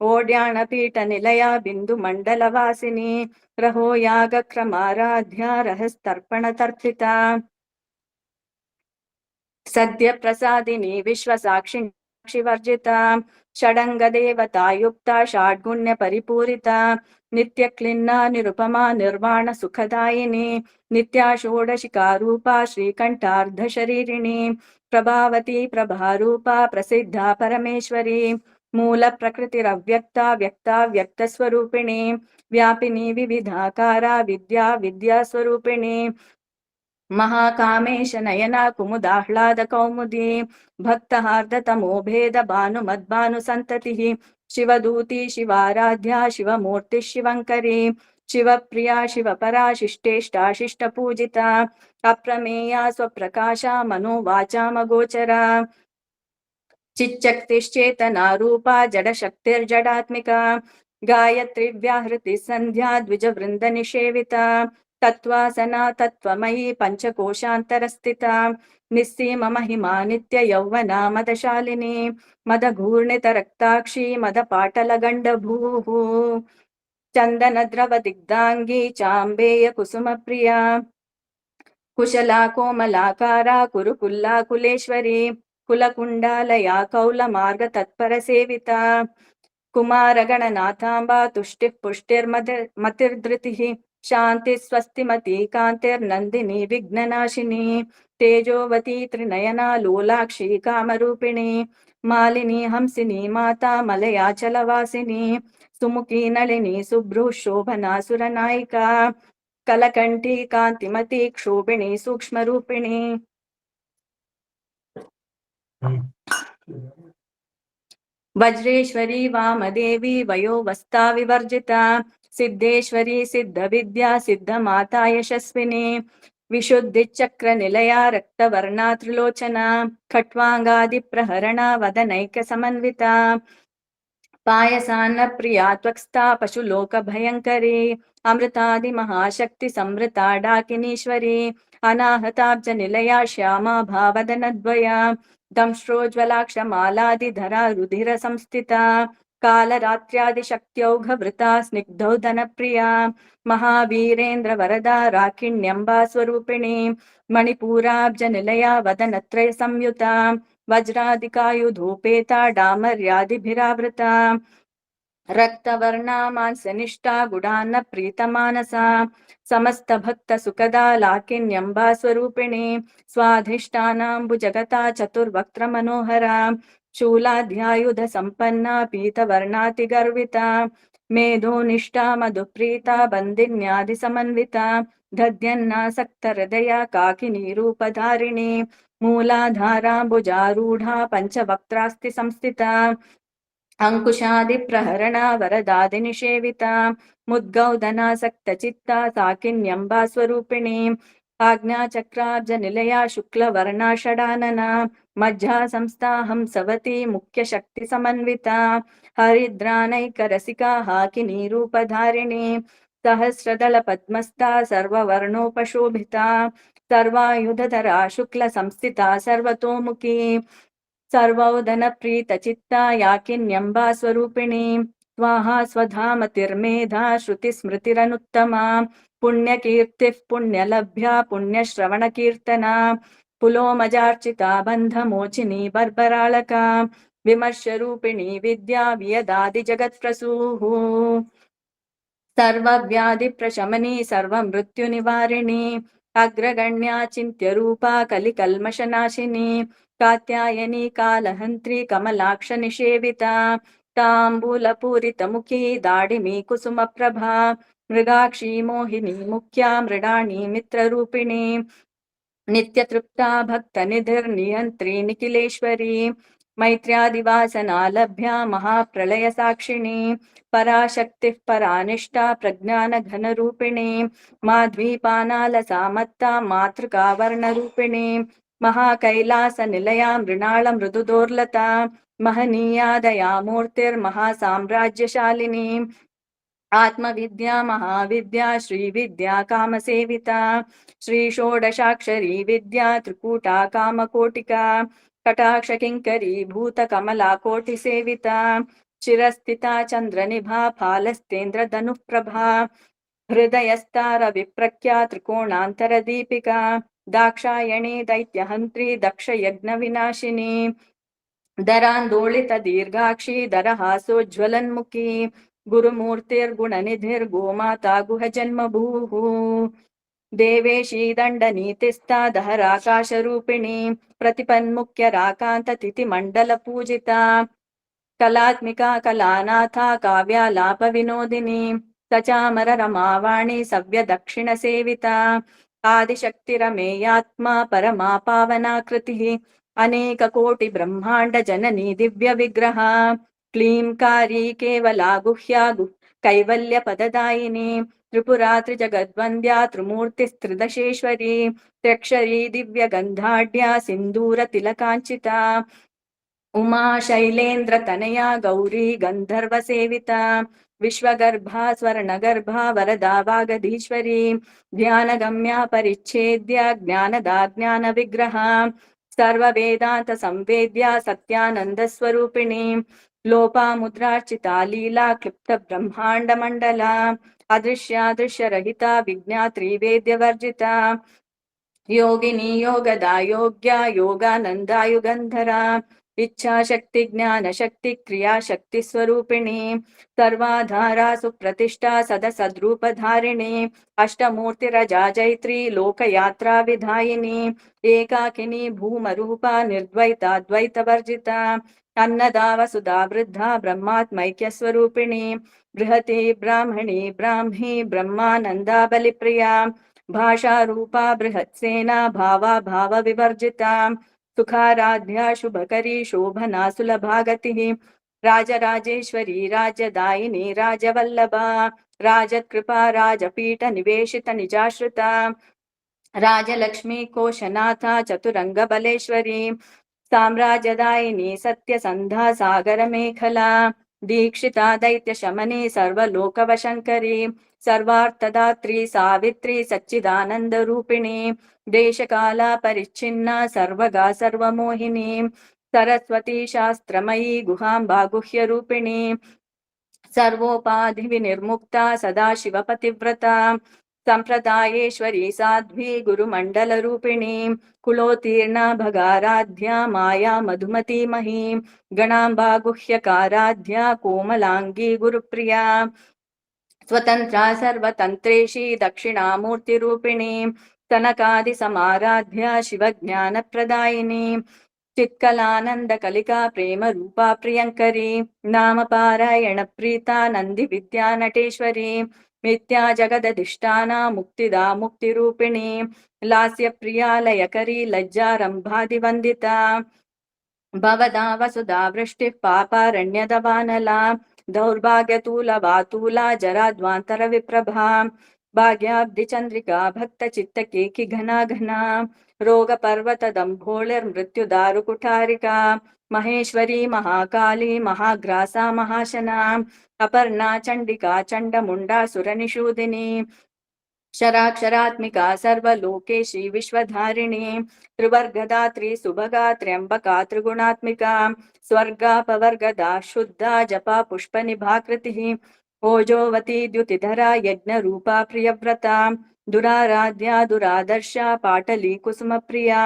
ओड्याणपीठनिलया बिन्दुमण्डलवासिनी रहो यागक्रमाराध्या रहस्तर्पणतर्पिता सद्यप्रसादिनी विश्वसाक्षिवर्जिता षडङ्गदेवतायुक्ता षाड्गुण्यपरिपूरिता नित्यक्लिन्ना निरुपमा निर्वाणसुखदायिनी नित्या षोडशिकारूपा श्रीकण्ठार्धशरीरिणी प्रभावती प्रभारूपा प्रसिद्धा परमेश्वरी मूलप्रकृतिरव्यक्ता व्यक्ता व्यक्तस्वरूपिणी व्यापिनी विविधाकारा विद्या विद्यास्वरूपिणी महाकामेश नयना कुमुदाह्लाद कौमुदी भक्तहार्दतमो भेद भानुमद्भानु संततिः शिवदूती शिवाराध्या शिवमूर्ति शिवंकरी शिवप्रिया शिवपरा शिष्टेष्टा शिष्टपूजिता अप्रमेया स्वप्रकाशा मनोवाचामगोचरा चिच्चक्तिश्चेतना रूपा जडशक्तिर्जडात्मिका गायत्री व्याहृति संध्या द्विजवृंद निषेविता तत्त्वासना तत्त्वमयी पंचकोशान्तरस्थिता निस्सीम महिमा नित्य यौवना मदशालिनी मदघूर्णितरक्ताक्षी मदपाटलगण्डभूः चन्दनद्रव दिग्धाङ्गी चाम्बेय कुसुमप्रिया कुशला कोमलाकारा कुरुकुल्ला कुलेश्वरी कुलकुण्डालया कौलमार्गतत्परसेविता कुमारगणनाथाम्बा तुष्टिः पुष्टिर्मतिर्धृतिः शान्ति स्वस्तिमती कान्तिर्नन्दिनी विघ्ननाशिनी तेजोवती त्रिनयना लोलाक्षी कामरूपिणी मालिनी हंसिनी माता मलयाचलवासिनी सुमुखी नलिनी सुभ्रुः शोभना सुरनायिका कलकण्ठी कान्तिमती क्षोभिणी सूक्ष्मरूपिणी वज्रेश्वरी वामदेवी वयोवस्था विवर्जिता सिद्धेश्वरी सिद्धविद्या सिद्धमाता यशस्विनी विशुद्धिचक्रनिलया रक्तवर्णा त्रिलोचना खट्वाङ्गादिप्रहरणा वदनैक्यसमन्विता पायसान्न प्रिया त्वक्स्था पशुलोकभयङ्करी अमृतादिमहाशक्ति संवृता डाकिनीश्वरी अनाहताब्जनिलया श्यामा भावदनद्वया दंष्ट्रोज्ज्वलाक्षमालादिधरा रुधिर संस्थिता कालरात्र्यादिशक्त्यौघवृता स्निग्धौदनप्रिया महावीरेन्द्र वरदा राकिण्यम्बा स्वरूपिणी मणिपूराब्जनिलया वदनत्रय संयुता वज्रादिकायुधोपेता डामर्यादिभिरावृता रक्तवर्णा मांसनिष्ठा गुडान्न प्रीतमानसा समस्त भक्त सुखदा लाकिन्यम्बा स्वरूपिणी स्वाधिष्ठानाम्बुजगता चतुर्वक्त्र मनोहरा शूलाध्यायुध संपन्ना पीतवर्णातिगर्विता मेधोनिष्ठा मधुप्रीता बन्दिन्यादि समन्विता गद्यन्नासक्त हृदया काकिनी रूपधारिणी मूलाधाराम्बुजारूढा पंचवक्त्रास्ति संस्थिता अंकुशादिप्रहरणा वरदादिनिषेविता मुद्गौदनासक्तचित्ता साकिन्यम्बा स्वरूपिणी आज्ञाचक्राब्जनिलया शुक्लवर्णा षडानना मज्जा संस्था हंसवती मुख्यशक्तिसमन्विता हरिद्रानैकरसिका हाकिनी रूपधारिणी सहस्रदलपद्मस्था सर्ववर्णोपशोभिता सर्वायुधधरा शुक्लसंस्थिता सर्वतोमुखी सर्वौदनप्रीतचित्ता याकिन्यम्बा स्वरूपिणी स्वाहा स्वधामतिर्मेधा श्रुतिस्मृतिरनुत्तमा पुण्यकीर्तिः पुण्यलभ्या पुण्यश्रवणकीर्तना पुलोमजार्चिता बन्धमोचिनी बर्बराळका विमर्शरूपिणी विद्या वियदादिजगत्प्रसूः सर्वव्याधिप्रशमनी सर्वमृत्युनिवारिणी अग्रगण्या चिन्त्यरूपा कलिकल्मषनाशिनी कात्यायनी कालहन्त्री कमलाक्ष निषेविता ताम्बूलपूरितमुखी दाडिमी कुसुमप्रभा मृगाक्षी मोहिनी मुख्या मृडाणी मित्ररूपिणी नित्यतृप्ता भक्तनिधिर्नियन्त्री निखिलेश्वरी मैत्र्यादिवासना लभ्या महाप्रलयसाक्षिणी पराशक्तिः परानिष्ठा प्रज्ञानघनरूपिणी माध्वीपानालसामत्ता मातृकावर्णरूपिणी महाकैलासनिलया मृणाल मृदुदोर्लता महनीया दयामूर्तिर्महासाम्राज्यशालिनी आत्मविद्या महाविद्या श्रीविद्या कामसेविता श्रीषोडशाक्षरी विद्या त्रिकूटा कामकोटिका कटाक्ष किङ्करी भूतकमला कोटिसेविता चिरस्थिता चन्द्रनिभा फालस्तेन्द्रधनुःप्रभा हृदयस्तारविप्रख्या त्रिकोणान्तरदीपिका दाक्षायणी दैत्यहन्त्री दक्षयज्ञविनाशिनी दरान्दोलितदीर्घाक्षी दरहासोज्ज्वलन्मुखी गुरुमूर्तिर्गुणनिधिर्गोमाता गुहजन्मभूः देवेशी दण्डनीतिस्था दहराकाशरूपिणी प्रतिपन्मुख्यराकान्ततिथिमण्डलपूजिता कलात्मिका कलानाथा काव्यालापविनोदिनी सचामररमावाणी सव्यदक्षिणसेविता आदिशक्तिरमेयात्मा परमा पावनाकृतिः अनेककोटिब्रह्माण्डजननी दिव्यविग्रह क्लींकारी केवला गुह्या कैवल्यपददायिनी त्रिपुरा त्रिजगद्वन्द्या त्रिमूर्तिस्त्रिदशेश्वरी त्र्यक्षरी दिव्यगन्धाढ्या सिन्दूरतिलकाञ्चिता उमा शैलेन्द्रतनया गौरी गन्धर्वसेविता विश्वगर्भा स्वर्णगर्भा वरदा वागधीश्वरी ध्यानगम्या परिच्छेद्या ज्ञानदा ज्ञानविग्रहा सर्ववेदान्तसंवेद्या सत्यानन्दस्वरूपिणी लोपामुद्रार्चिता लीला क्लिप्तब्रह्माण्डमण्डला अदृश्यादृश्यरहिता विज्ञात्री वेद्यवर्जिता योगिनी योगदा योग्या योगानन्दायुगन्धरा इच्छाशक्ति ज्ञानशक्ति क्रियाशक्ति स्वरूपिणी सर्वाधारा सुप्रतिष्ठा सदसद्रूपधारिणी अष्टमूर्तिरजा जैत्री लोकयात्रा विधायिनी एकाकिनी भूमरूपा निर्द्वैताद्वैतवर्जिता अन्नदा वसुधा वृद्धा ब्रह्मात्मैक्यस्वरूपिणी बृहती ब्राह्मणी ब्राह्मी ब्रह्मानन्दा बलिप्रिया भाषा रूपा बृहत्सेना भावा भाव विवर्जिता सुखाराध्या शुभकरी शोभना सुलभा गतिः राजराजेश्वरी राज्यदायिनी राजवल्लभा राजकृपा राजपीठ निवेशित निजाश्रिता राजलक्ष्मी कोशनाथा चतुरंग बलेश्वरी साम्राज्यदायिनी सत्यसन्धा सागर मेखला दीक्षिता दैत्य शमनी सर्वलोकवशंकरी सर्वार्थदात्री सावित्री सच्चिदानंद रूपिणी देशकाला परिच्छिन्ना सर्वगा सर्वमोहिनी सरस्वती शास्त्रमयी गुहांबा गुह्य रूपिणी सर्वोपाधि विनिर्मुक्ता सदाशिवपतिव्रता संप्रदायेश्वरी साध्वी गुरुमंडल रूपिणी कुलोत्तीर्णा भगाराध्या माया मधुमती मही गणांबा गुह्यकाराध्या कोमलांगी गुरुप्रिया स्वतंत्रा सर्वतंत्रेशी दक्षिणामूर्ति रूपिणी तनकादि समाराध्या शिवज्ञान प्रदायिनी चित्कलानंद कलिका प्रेम रूपा प्रियंकरी नाम पारायण प्रीता नंदि विद्या नटेश्वरी मिथ्या जगदधिष्ठाना मुक्तिदा मुक्ति रूपिणी लास्य प्रिया लयकरी लज्जारंभादिवंदिता भवदा वसुधा वृष्टि पापारण्यदवानला दौर्भाग्यतूलवातूला जराद्वांतर विप्रभा भाग्याब्धि चंद्रिका भक्त चित्त केकि घना घना रोग पर्वत दंभोलिर्मृत्युदारु कुठारिका महेश्वरी महाकाली महाग्रासा महाशना अपर्णा चंडिका चंडमुंडा सुरनिषूदिनी शराक्षरात्मिका सर्वलोकेशी विश्वधारिणी त्रिवर्गदात्री सुभगा त्र्यंबका त्रिगुणात्मिका स्वर्गापवर्गदा शुद्धा जपा पुष्पनिभाकृतिः ओजोवती द्युतिधरा यज्ञरूपा प्रियव्रता दुराराध्या दुरादर्शा पाटली कुसुमप्रिया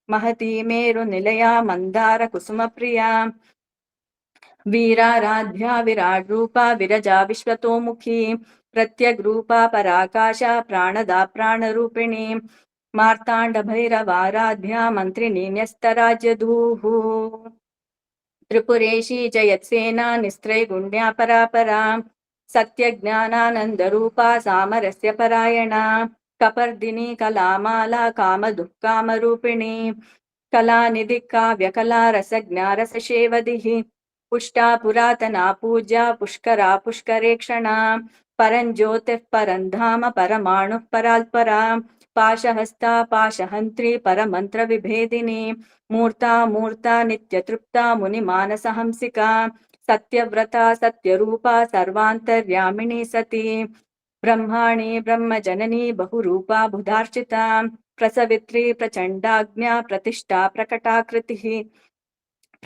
महती मेरुनिलया मंदार कुसुमप्रिया वीराराध्या विराट रूपा विरजा विश्वतोमुखी प्रत्यग रूपा पराकाशा प्राणदा प्राणरूपिणी मार्तांड भैरवाराध्या मंत्रिणी न्यस्तराज्यधूः त्रिपुरेशी जयत्सेना निस्त्रैगुण्या परापरा सत्यज्ञानानंद रूपा सामरस्य परायणा कपर्दिनी कलामाला कामदुःकामरूपिणी कलानिधि काव्यकला रसज्ञा रसशेवदिः पुष्टा पुरातना पूज्या पुष्करा पुष्करेक्षणा परञ्ज्योतिः परन्धाम परमाणुः पराल्परा पाशहस्ता पाशहन्त्री परमन्त्र विभेदिनी मूर्ता मूर्ता नित्यतृप्ता मुनिमानसहंसिका सत्यव्रता सत्यरूपा सर्वान्तर्यामिनी सती ब्रह्माणी ब्रह्मजननी बहुरूपा बुधार्चिता प्रसवित्री प्रचण्डाज्ञा प्रतिष्ठा प्रकटाकृतिः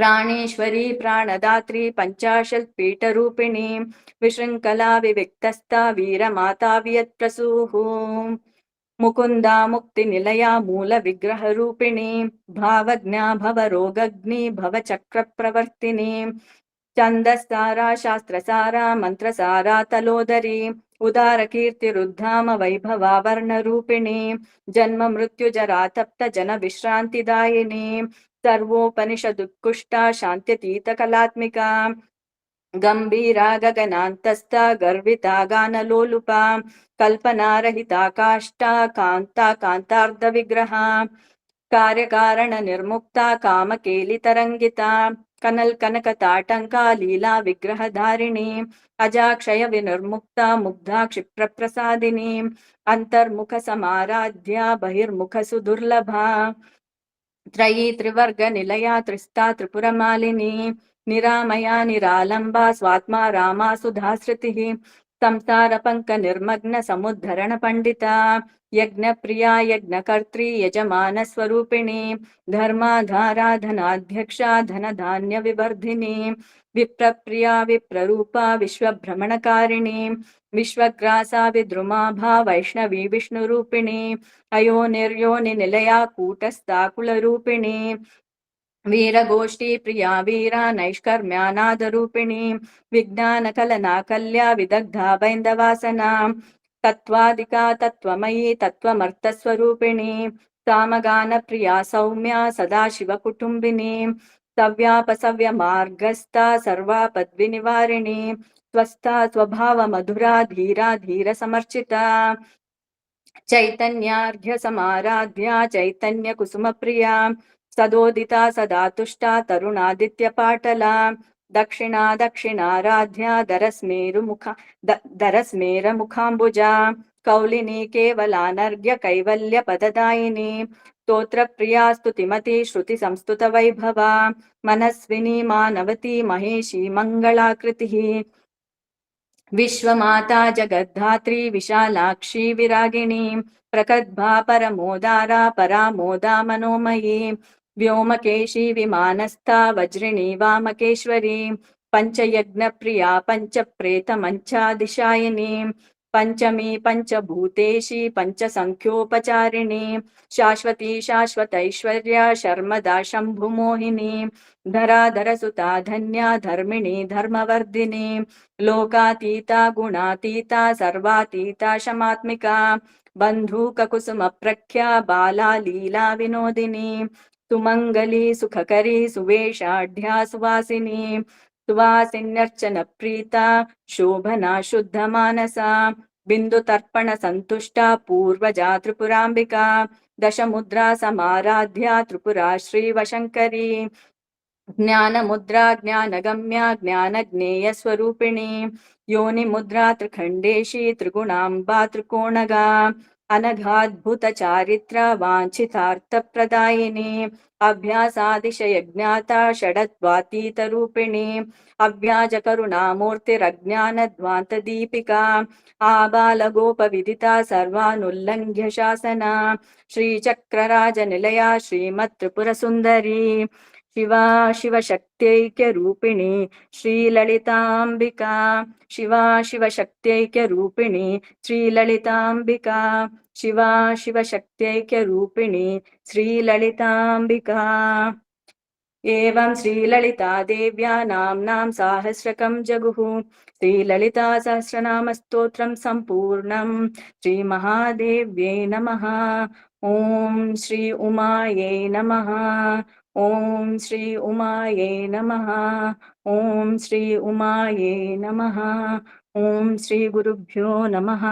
प्राणेश्वरी प्राणदात्री पञ्चाशत्पीठरूपिणी विशृङ्खला विविक्तस्था वीरमाता वियत्प्रसूः मुकुन्दा मुक्तिनिलया मूलविग्रहरूपिणी भावज्ञा भवरोगग्नि भवचक्रप्रवर्तिनी छन्दस्सारा शास्त्रसारा मन्त्रसारा तलोदरी उदारकीर्तिरुद्धाम वैभवा वर्णरूपिणी जन्म मृत्युजरा तप्त जन विश्रान्तिदायिनी सर्वोपनिषदुत्कृष्टा शान्त्यतीतकलात्मिका गम्भीरा गगनान्तस्था गर्विता गानलोलुपा कल्पनारहिता काष्ठा कान्ता कान्तार्धविग्रहा कार्यकारणनिर्मुक्ता कामकेलितरङ्गिता कनल् कनकताटङ्का लीला विग्रहधारिणी अजाक्षय विनिर्मुक्ता मुग्धा क्षिप्रप्रसादिनी अन्तर्मुखसमाराध्या बहिर्मुखसुदुर्लभा त्रयी त्रिवर्गनिलया त्रिस्ता त्रिपुरमालिनी निरामया निरालम्बा स्वात्मा रामा सुधाश्रुतिः संसारपङ्कनिर्मग्न समुद्धरण पण्डिता यज्ञप्रिया यज्ञकर्त्री यजमानस्वरूपिणी धर्माधारा धनाध्यक्षा धनधान्यविवर्धिनी विप्रप्रिया विप्ररूपा विश्वभ्रमणकारिणी विश्वग्रासा विद्रुमाभा वैष्णवी विष्णुरूपिणी अयोनिर्योनिनिलया कूटस्था कुलरूपिणी वीरगोष्ठी प्रिया वीरा नैष्कर्म्यानादरूपिणी विज्ञानकलना कल्या विदग्धा बैन्दवासना तत्त्वादिका तत्त्वमयी तत्त्वमर्थस्वरूपिणी सामगानप्रिया सौम्या सदाशिवकुटुम्बिनी सव्यापसव्यमार्गस्था सर्वापद्विनिवारिणी स्वस्था स्वभावमधुरा धीरा धीरसमर्चिता चैतन्यार्घ्यसमाराध्या चैतन्यकुसुमप्रिया सदोदिता सदा तुष्टा तरुणादित्यपाटला दक्षिणा दक्षिणाराध्या दरस्मेरमुखाम्बुजा कौलिनी केवलानर्घ्य कैवल्यपददायिनी स्तोत्रप्रिया स्तुतिमती श्रुतिसंस्तुतवैभवा मनस्विनी मानवती महेशी मङ्गलाकृतिः विश्वमाता जगद्धात्री विशालाक्षी विरागिणी प्रकद्भा परमोदारा परामोदा मनोमयी व्योमकेशी विमानस्था वज्रिणी वामकेश्वरी पञ्चयज्ञप्रिया पञ्चप्रेतमञ्चादिशायिनी पञ्चमी पञ्चभूतेशी पञ्चसङ्ख्योपचारिणी शाश्वती शाश्वतैश्वर्या शर्मदा शम्भुमोहिनी धराधरसुता धन्या धर्मिणी धर्मवर्धिनी लोकातीता गुणातीता सर्वातीता शमात्मिका बन्धूककुसुमप्रख्या बाला लीला विनोदिनी सुमङ्गली सुखकरी सुवेशाढ्या सुवासिनी सुवासिन्यर्चनप्रीता शोभना शुद्धमानसा बिन्दुतर्पणसन्तुष्टा पूर्वजा त्रिपुराम्बिका दशमुद्रा समाराध्या त्रिपुरा श्रीवशङ्करी ज्ञानमुद्रा ज्ञानगम्या ज्ञानज्ञेयस्वरूपिणी योनिमुद्रा त्रिखण्डेशी त्रिगुणाम्बा त्रिकोणगा अनघाद्भुतचारित्रा वाञ्छितार्थप्रदायिनी अभ्यासादिशयज्ञाता षडद्वातीतरूपिणी अव्याजकरुणामूर्तिरज्ञानध्वान्तदीपिका आबालगोपविदिता सर्वानुल्लङ्घ्य शासना श्रीचक्रराजनिलया श्रीमत्त्रिपुरसुन्दरी शिवा शिवशक्त्यैक्यरूपिणी श्रीललिताम्बिका शिवा शिवशक्त्यैक्यरूपिणी श्रीललिताम्बिका शिवा शिवशक्त्यैक्यरूपिणी श्रीललिताम्बिका एवं श्रीललिता देव्या नाम्नां साहस्रकं जगुः श्रीललिता सहस्रनामस्तोत्रं सम्पूर्णं श्रीमहादेव्यै नमः ॐ श्री उमायै नमः ॐ श्री उमायै नमः ॐ श्री उमायै नमः ॐ श्री गुरुभ्यो नमः।